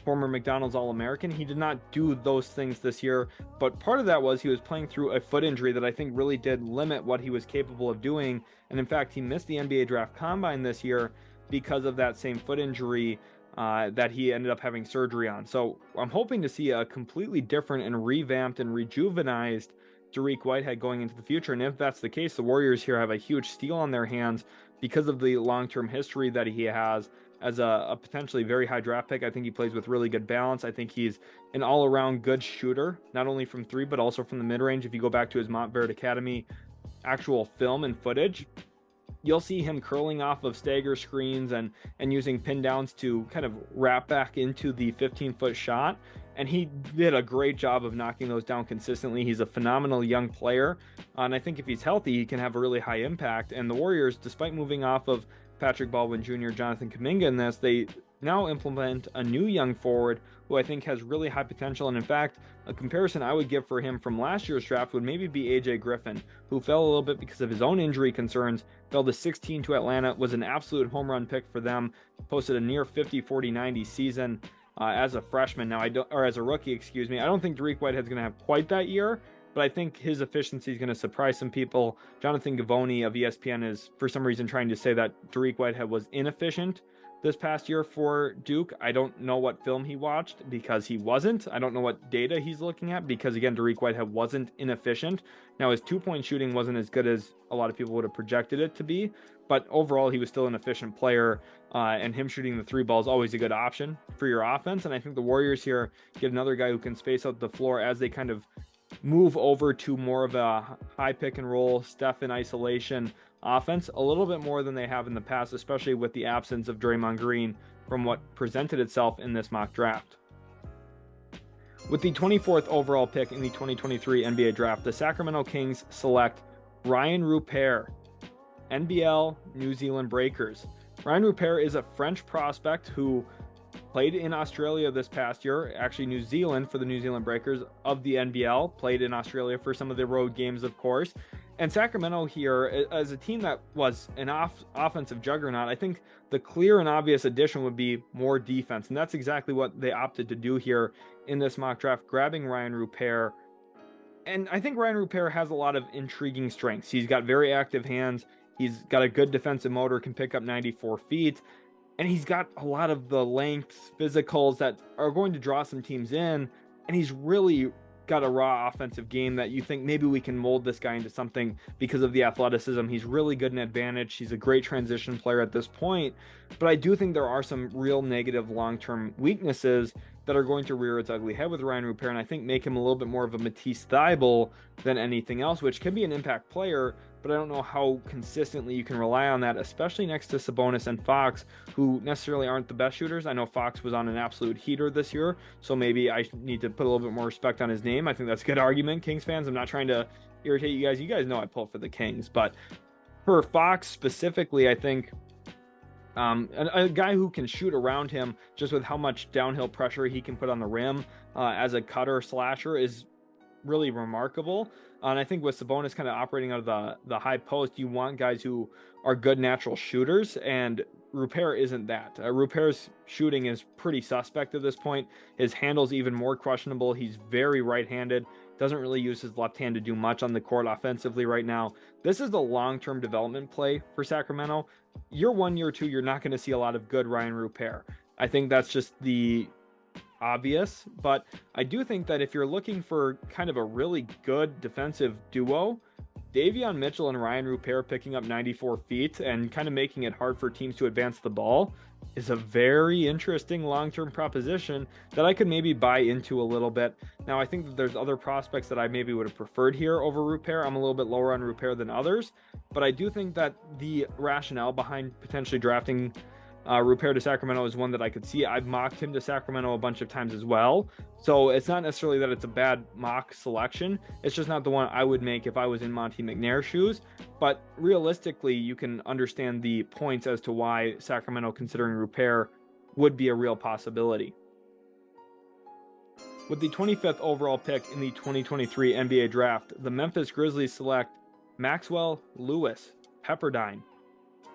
former McDonald's All-American. He did not do those things this year, but part of that was he was playing through a foot injury that I think really did limit what he was capable of doing. And in fact, he missed the NBA Draft Combine this year because of that same foot injury that he ended up having surgery on. So I'm hoping to see a completely different and revamped and rejuvenized Dariq Whitehead going into the future. And if that's the case, the Warriors here have a huge steal on their hands because of the long-term history that he has as a potentially very high draft pick. I think he plays with really good balance. I think he's an all-around good shooter, not only from three, but also from the mid-range. If you go back to his Montverde Academy actual film and footage, you'll see him curling off of stagger screens and using pin downs to kind of wrap back into the 15-foot shot. And he did a great job of knocking those down consistently. He's a phenomenal young player. And I think if he's healthy, he can have a really high impact. And the Warriors, despite moving off of Patrick Baldwin Jr., Jonathan Kuminga in this, they now implement a new young forward who I think has really high potential. And in fact, a comparison I would give for him from last year's draft would maybe be AJ Griffin, who fell a little bit because of his own injury concerns, fell to 16 to Atlanta, was an absolute home run pick for them, posted a near 50, 40, 90 season as a freshman. Now, as a rookie, excuse me. I don't think Dariq Whitehead's going to have quite that year, but I think his efficiency is going to surprise some people. Jonathan Givony of ESPN is, for some reason, trying to say that Dariq Whitehead was inefficient this past year for Duke. I don't know what film he watched because he wasn't. I don't know what data he's looking at because, again, Dariq Whitehead wasn't inefficient. Now, his two-point shooting wasn't as good as a lot of people would have projected it to be, but overall, he was still an efficient player, and him shooting the three ball is always a good option for your offense. And I think the Warriors here get another guy who can space out the floor as they kind of move over to more of a high pick and roll, Steph in isolation offense, a little bit more than they have in the past, especially with the absence of Draymond Green from what presented itself in this mock draft. With the 24th overall pick in the 2023 NBA draft, the Sacramento Kings select Rayan Rupert, NBL New Zealand Breakers. Rayan Rupert is a French prospect who played in Australia this past year, actually New Zealand for the New Zealand Breakers of the NBL, played in Australia for some of the road games, of course. And Sacramento here, as a team that was an offensive juggernaut, I think the clear and obvious addition would be more defense. And that's exactly what they opted to do here in this mock draft, grabbing Rayan Rupert. And I think Rayan Rupert has a lot of intriguing strengths. He's got very active hands. He's got a good defensive motor, can pick up 94 feet. And he's got a lot of the lengths, physicals that are going to draw some teams in. And he's really got a raw offensive game that you think maybe we can mold this guy into something because of the athleticism. He's really good in advantage. He's a great transition player at this point. But I do think there are some real negative long-term weaknesses that are going to rear its ugly head with Rayan Rupert, and I think make him a little bit more of a Matisse Thybulle than anything else, which can be an impact player, but I don't know how consistently you can rely on that, especially next to Sabonis and Fox, who necessarily aren't the best shooters. I know Fox was on an absolute heater this year, so maybe I need to put a little bit more respect on his name. I think that's a good argument, Kings fans. I'm not trying to irritate you guys. You guys know I pull for the Kings, but for Fox specifically, I think a guy who can shoot around him just with how much downhill pressure he can put on the rim as a cutter slasher is really remarkable. And I think with Sabonis kind of operating out of the high post, you want guys who are good natural shooters, and Rupert isn't that. Rupert's shooting is pretty suspect at this point. His handle's even more questionable. He's very right-handed, doesn't really use his left hand to do much on the court offensively right now. This is the long-term development play for Sacramento. Year one, year two, you're not going to see a lot of good Rayan Rupert. I think that's just the obvious, but I do think that if you're looking for kind of a really good defensive duo, Davion Mitchell and Rayan Rupert picking up 94 feet and kind of making it hard for teams to advance the ball is a very interesting long-term proposition that I could maybe buy into a little bit. Now, I think that there's other prospects that I maybe would have preferred here over Rupert. I'm a little bit lower on Rupert than others, but I do think that the rationale behind potentially drafting Rupert to Sacramento is one that I could see. I've mocked him to Sacramento a bunch of times as well. So it's not necessarily that it's a bad mock selection. It's just not the one I would make if I was in Monte McNair's shoes. But realistically, you can understand the points as to why Sacramento considering Rupert would be a real possibility. With the 25th overall pick in the 2023 NBA draft, the Memphis Grizzlies select Maxwell Lewis, Pepperdine.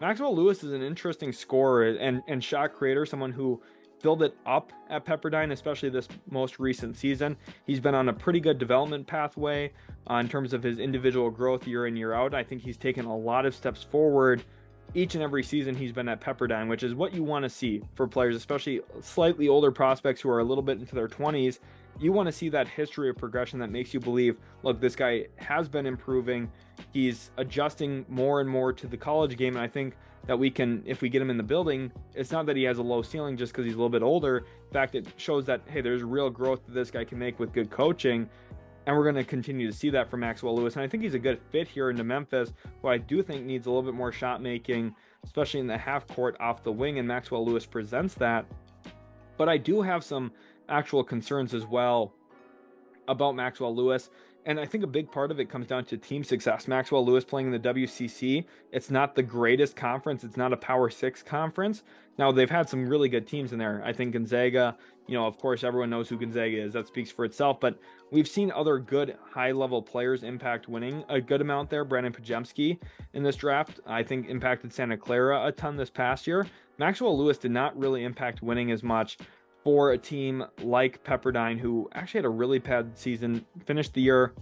Maxwell Lewis is an interesting scorer and shot creator, someone who filled it up at Pepperdine, especially this most recent season. He's been on a pretty good development pathway in terms of his individual growth year in, year out. I think he's taken a lot of steps forward each and every season he's been at Pepperdine, which is what you want to see for players, especially slightly older prospects who are a little bit into their 20s. You want to see that history of progression that makes you believe, look, this guy has been improving. He's adjusting more and more to the college game. And I think that we can, if we get him in the building, it's not that he has a low ceiling just because he's a little bit older. In fact, it shows that, hey, there's real growth that this guy can make with good coaching. And we're going to continue to see that from Maxwell Lewis. And I think he's a good fit here into Memphis, who I do think needs a little bit more shot making, especially in the half court off the wing. And Maxwell Lewis presents that. But I do have some actual concerns as well about Maxwell Lewis. And I think a big part of it comes down to team success. Maxwell Lewis playing in the WCC, it's not the greatest conference. It's not a Power 6 conference. Now, they've had some really good teams in there. I think Gonzaga, of course, everyone knows who Gonzaga is. That speaks for itself. But we've seen other good high-level players impact winning a good amount there. Brandon Pajemski in this draft, I think, impacted Santa Clara a ton this past year. Maxwell Lewis did not really impact winning as much for a team like Pepperdine, who actually had a really bad season, finished the year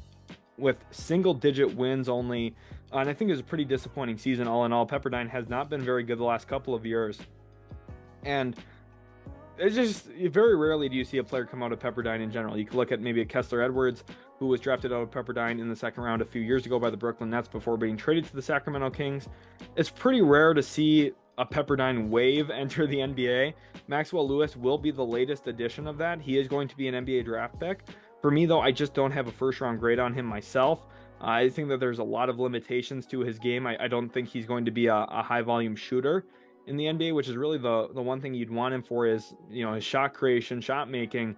with single-digit wins only, and I think it was a pretty disappointing season all in all. Pepperdine has not been very good the last couple of years, and it's just very rarely do you see a player come out of Pepperdine in general. You could look at maybe a Kessler Edwards, who was drafted out of Pepperdine in the second round a few years ago by the Brooklyn Nets before being traded to the Sacramento Kings. It's pretty rare to see a Pepperdine wave enter the NBA. Maxwell Lewis will be the latest edition of that. He is going to be an NBA draft pick. For me, though, I just don't have a first-round grade on him myself. I think that there's a lot of limitations to his game. I don't think he's going to be a high-volume shooter in the NBA, which is really the one thing you'd want him for is, his shot creation, shot making.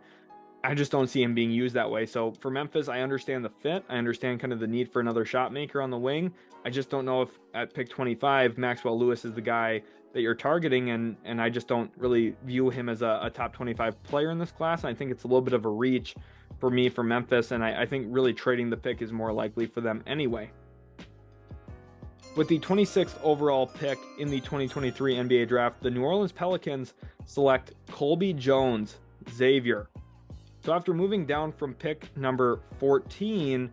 I just don't see him being used that way. So for Memphis, I understand the fit. I understand kind of the need for another shot maker on the wing. I just don't know if at pick 25, Maxwell Lewis is the guy that you're targeting, and I just don't really view him as a top 25 player in this class. I think it's a little bit of a reach for me for Memphis, and I think really trading the pick is more likely for them anyway. With the 26th overall pick in the 2023 NBA draft, the New Orleans Pelicans select Colby Jones Xavier. So after moving down from pick number 14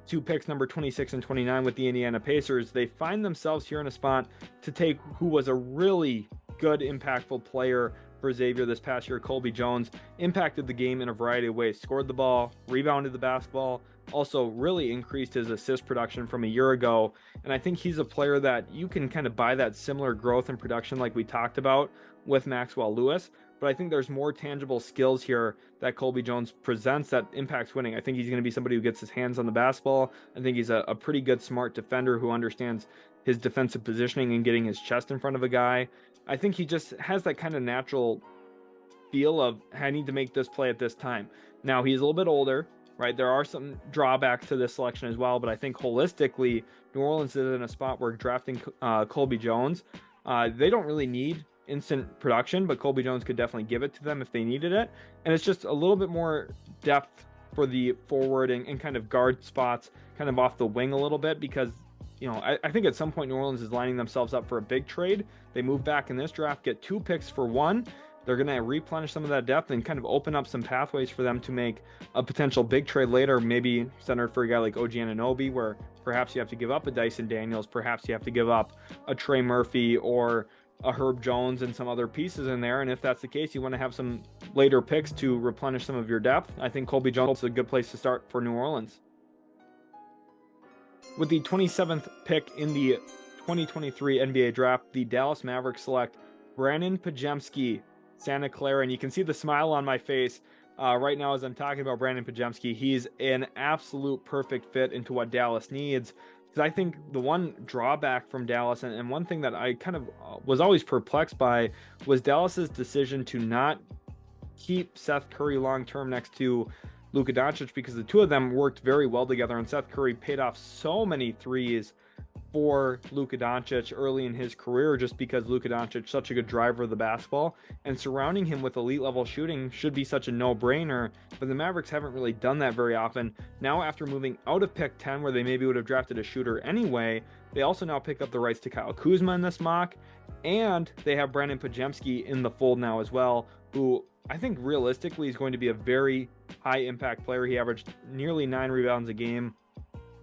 to picks number 26 and 29 with the Indiana Pacers, they find themselves here in a spot to take who was a really good, impactful player for Xavier this past year. Colby Jones impacted the game in a variety of ways, scored the ball, rebounded the basketball, also really increased his assist production from a year ago. And I think he's a player that you can kind of buy that similar growth and production like we talked about with Maxwell Lewis. But I think there's more tangible skills here that Colby Jones presents that impacts winning. I think he's going to be somebody who gets his hands on the basketball. I think he's a pretty good, smart defender who understands his defensive positioning and getting his chest in front of a guy. I think he just has that kind of natural feel of, I need to make this play at this time. Now, he's a little bit older, right? There are some drawbacks to this selection as well, but I think holistically, New Orleans is in a spot where drafting Colby Jones, they don't really need instant production, but Colby Jones could definitely give it to them if they needed it. And it's just a little bit more depth for the forward and kind of guard spots kind of off the wing a little bit, because I think at some point New Orleans is lining themselves up for a big trade. They move back in this draft, get 2 picks for 1. They're going to replenish some of that depth and kind of open up some pathways for them to make a potential big trade later, maybe centered for a guy like OG Anunoby, where perhaps you have to give up a Dyson Daniels, perhaps you have to give up a Trey Murphy or a Herb Jones and some other pieces in there. And if that's the case, you want to have some later picks to replenish some of your depth. I think Colby Jones is a good place to start for New Orleans. With the 27th pick in the 2023 NBA draft, the Dallas Mavericks select Brandon Pajemski, Santa Clara. And you can see the smile on my face right now as I'm talking about Brandon Pajemski. He's an absolute perfect fit into what Dallas needs. Because I think the one drawback from Dallas, and one thing that I kind of was always perplexed by, was Dallas's decision to not keep Seth Curry long-term next to Luka Doncic, because the two of them worked very well together, and Seth Curry paid off so many threes for Luka Doncic early in his career, just because Luka Doncic is such a good driver of the basketball, and surrounding him with elite level shooting should be such a no-brainer, but the Mavericks haven't really done that very often. Now, after moving out of pick 10, where they maybe would have drafted a shooter anyway, they also now pick up the rights to Kyle Kuzma in this mock, and they have Brandon Podziemski in the fold now as well, who I think realistically is going to be a very high impact player. He averaged nearly 9 rebounds a game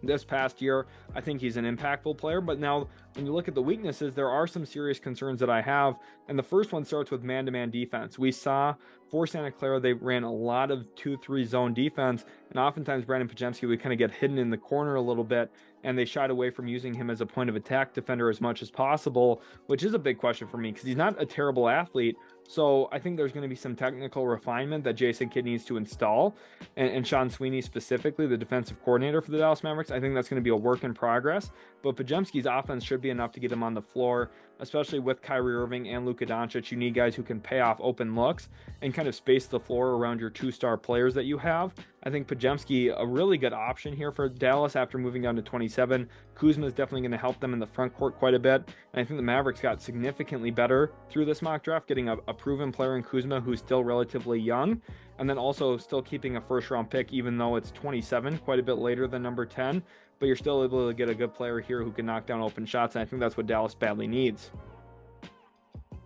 this past year. I think he's an impactful player, but now when you look at the weaknesses, there are some serious concerns that I have, and the first one starts with man-to-man defense. We saw for Santa Clara, they ran a lot of 2-3 zone defense, and oftentimes Brandon Podziemski would kind of get hidden in the corner a little bit, and they shied away from using him as a point of attack defender as much as possible, which is a big question for me because he's not a terrible athlete. So I think there's going to be some technical refinement that Jason Kidd needs to install, and Sean Sweeney specifically, the defensive coordinator for the Dallas Mavericks, I think that's going to be a work in progress. But Podziemski's offense should be enough to get him on the floor, especially with Kyrie Irving and Luka Doncic. You need guys who can pay off open looks and kind of space the floor around your 2-star players that you have. I think Podziemski, a really good option here for Dallas after moving down to 27. Kuzma is definitely going to help them in the front court quite a bit. And I think the Mavericks got significantly better through this mock draft, getting a proven player in Kuzma who's still relatively young, and then also still keeping a first-round pick, even though it's 27, quite a bit later than number 10. But you're still able to get a good player here who can knock down open shots, and I think that's what Dallas badly needs.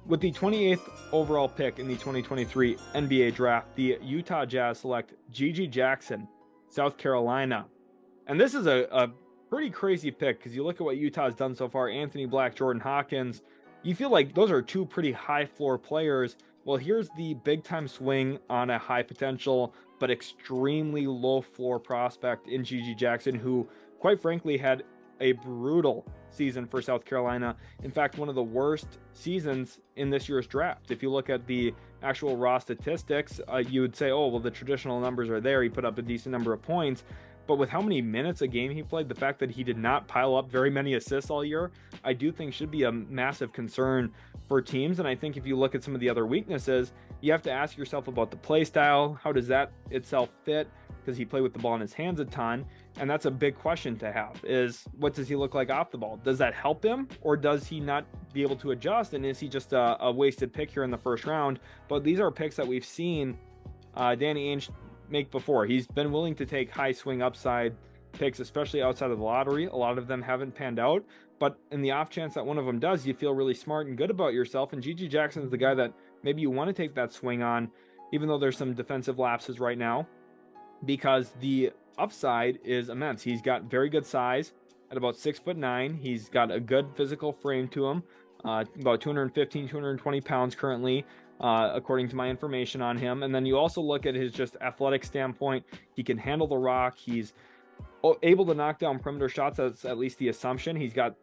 With the 28th overall pick in the 2023 NBA draft, the Utah Jazz select Gigi Jackson, South Carolina. And this is a pretty crazy pick because you look at what Utah has done so far, Anthony Black, Jordan Hawkins, you feel like those are two pretty high floor players. Well, here's the big time swing on a high potential but extremely low floor prospect in Gigi Jackson, who quite frankly had a brutal season for South Carolina. In fact, one of the worst seasons in this year's draft. If you look at the actual raw statistics, you would say, oh, well, the traditional numbers are there. He put up a decent number of points. But with how many minutes a game he played, the fact that he did not pile up very many assists all year, I do think should be a massive concern for teams. And I think if you look at some of the other weaknesses, you have to ask yourself about the play style. How does that itself fit? Because he played with the ball in his hands a ton. And that's a big question to have, is what does he look like off the ball? Does that help him, or does he not be able to adjust? And is he just a wasted pick here in the first round? But these are picks that we've seen Danny Ainge make before. He's been willing to take high swing upside picks, especially outside of the lottery. A lot of them haven't panned out, but in the off chance that one of them does, you feel really smart and good about yourself. And Gigi Jackson is the guy that maybe you want to take that swing on, even though there's some defensive lapses right now, because the upside is immense. He's got very good size at about 6'9". He's got a good physical frame to him, about 215, 220 pounds currently, according to my information on him. And then you also look at his just athletic standpoint. He can handle the rock. He's able to knock down perimeter shots. That's at least the assumption. He's got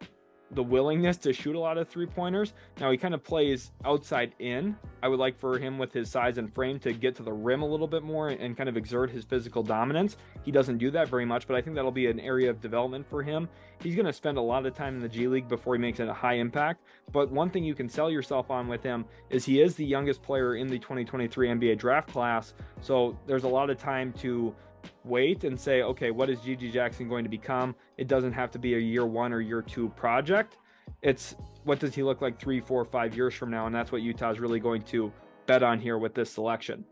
the willingness to shoot a lot of three-pointers. Now he kind of plays outside in. I would like for him, with his size and frame, to get to the rim a little bit more and kind of exert his physical dominance. He doesn't do that very much, but I think that'll be an area of development for him. He's going to spend a lot of time in the G League before he makes it a high impact. But one thing you can sell yourself on with him is he is the youngest player in the 2023 NBA draft class. So there's a lot of time to wait and say, okay, what is Gigi Jackson going to become? It doesn't have to be a year 1 or year 2 project. It's what does he look like 3, 4, 5 years from now? And that's what Utah is really going to bet on here with this selection.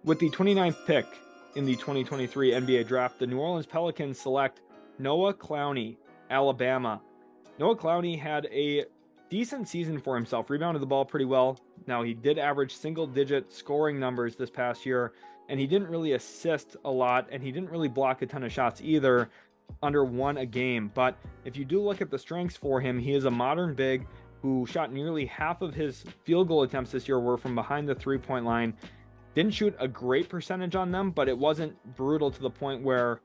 With the 29th pick in the 2023 NBA draft, the New Orleans Pelicans select Noah Clowney, Alabama. Noah Clowney had a decent season for himself, rebounded the ball pretty well. Now, he did average single-digit scoring numbers this past year, and he didn't really assist a lot, and he didn't really block a ton of shots either, under 1 a game. But if you do look at the strengths for him, he is a modern big who shot nearly half of his field goal attempts this year were from behind the three-point line. Didn't shoot a great percentage on them, but it wasn't brutal to the point where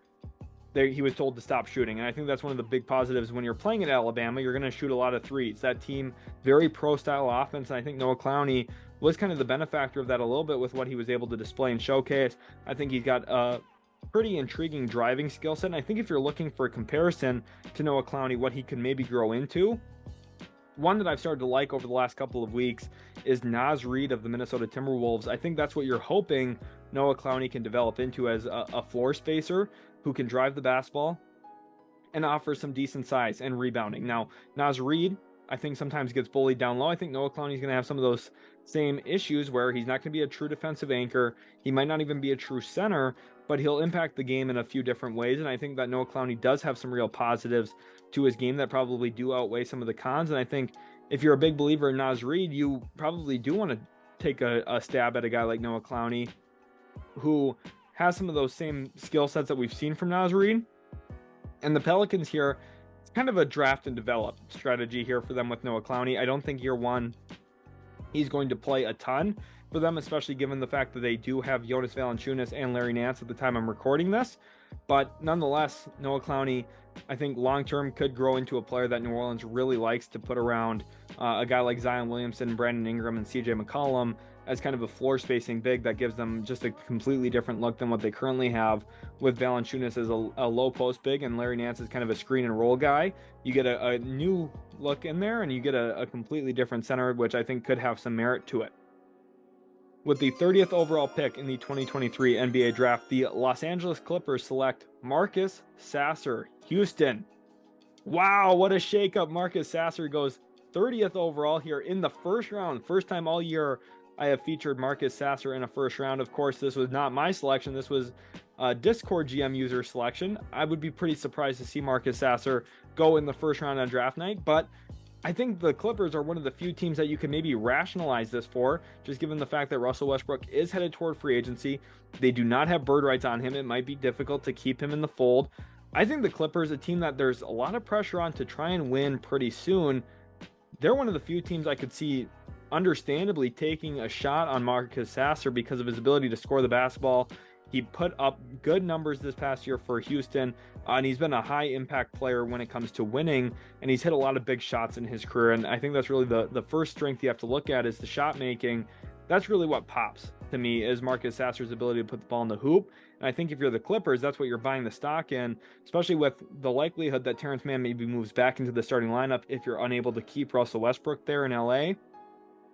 he was told to stop shooting. And I think that's one of the big positives when you're playing at Alabama. You're going to shoot a lot of threes. That team, very pro-style offense, and I think Noah Clowney was kind of the benefactor of that a little bit with what he was able to display and showcase. I think he's got a pretty intriguing driving skill set, and I think if you're looking for a comparison to Noah Clowney, what he can maybe grow into, one that I've started to like over the last couple of weeks is Naz Reid of the Minnesota Timberwolves. I think that's what you're hoping Noah Clowney can develop into, as a floor spacer who can drive the basketball and offers some decent size and rebounding. Now, Naz Reid, I think sometimes gets bullied down low. I think Noah Clowney's going to have some of those same issues where he's not going to be a true defensive anchor. He might not even be a true center, but he'll impact the game in a few different ways. And I think that Noah Clowney does have some real positives to his game that probably do outweigh some of the cons. And I think if you're a big believer in Naz Reid, you probably do want to take a stab at a guy like Noah Clowney, who has some of those same skill sets that we've seen from Naz Reid. And the Pelicans here, it's kind of a draft and develop strategy here for them with Noah Clowney. I don't think year one he's going to play a ton for them, especially given the fact that they do have Jonas Valanciunas and Larry Nance at the time I'm recording this. But nonetheless, Noah Clowney, I think long-term could grow into a player that New Orleans really likes to put around a guy like Zion Williamson, Brandon Ingram, and CJ McCollum as kind of a floor spacing big that gives them just a completely different look than what they currently have with Valanciunas as a low post big and Larry Nance as kind of a screen and roll guy. You get a new look in there, and you get a completely different center, which I think could have some merit to it. With the 30th overall pick in the 2023 NBA draft, the Los Angeles Clippers select Marcus Sasser, Houston. Wow, what a shakeup. Marcus Sasser goes 30th overall here in the first round. First time all year I have featured Marcus Sasser in a first round. Of course, this was not my selection. This was a Discord GM user selection. I would be pretty surprised to see Marcus Sasser go in the first round on draft night, but I think the Clippers are one of the few teams that you can maybe rationalize this for, just given the fact that Russell Westbrook is headed toward free agency. They do not have bird rights on him. It might be difficult to keep him in the fold. I think the Clippers, a team that there's a lot of pressure on to try and win pretty soon, they're one of the few teams I could see understandably taking a shot on Marcus Sasser because of his ability to score the basketball. He put up good numbers this past year for Houston, and he's been a high impact player when it comes to winning, and he's hit a lot of big shots in his career. And I think that's really the first strength you have to look at is the shot making. That's really what pops to me is Marcus Sasser's ability to put the ball in the hoop. And I think if you're the Clippers, that's what you're buying the stock in, especially with the likelihood that Terrence Mann maybe moves back into the starting lineup if you're unable to keep Russell Westbrook there in LA.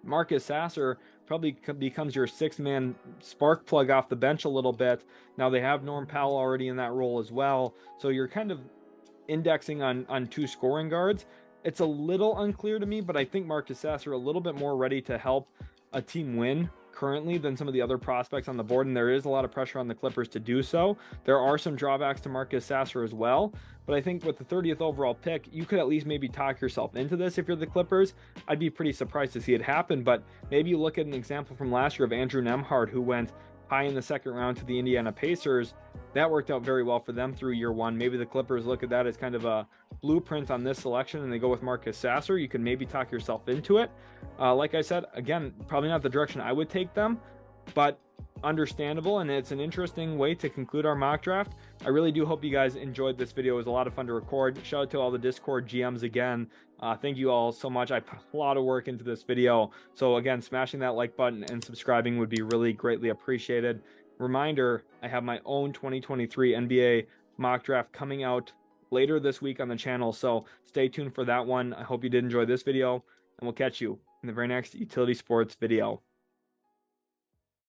Marcus Sasser probably becomes your six-man spark plug off the bench a little bit. Now they have Norm Powell already in that role as well, so you're kind of indexing on two scoring guards. It's a little unclear to me, but I think Marcus Sasser a little bit more ready to help a team win currently than some of the other prospects on the board, and there is a lot of pressure on the Clippers to do so. There are some drawbacks to Marcus Sasser as well, but I think with the 30th overall pick, you could at least maybe talk yourself into this if you're the Clippers. I'd be pretty surprised to see it happen, but maybe you look at an example from last year of Andrew Nembhard, who went high in the second round to the Indiana Pacers. That worked out very well for them through year one. Maybe the Clippers look at that as kind of a blueprint on this selection and they go with Marcus Sasser. You can maybe talk yourself into it. Like I said, again, probably not the direction I would take them, but understandable, and it's an interesting way to conclude our mock draft. I really do hope you guys enjoyed this video. It was a lot of fun to record. Shout out to all the Discord GMs again. Thank you all so much. I put a lot of work into this video. So again, smashing that like button and subscribing would be really greatly appreciated. Reminder, I have my own 2023 NBA mock draft coming out later this week on the channel, so stay tuned for that one. I hope you did enjoy this video, and we'll catch you in the very next Utility Sports video.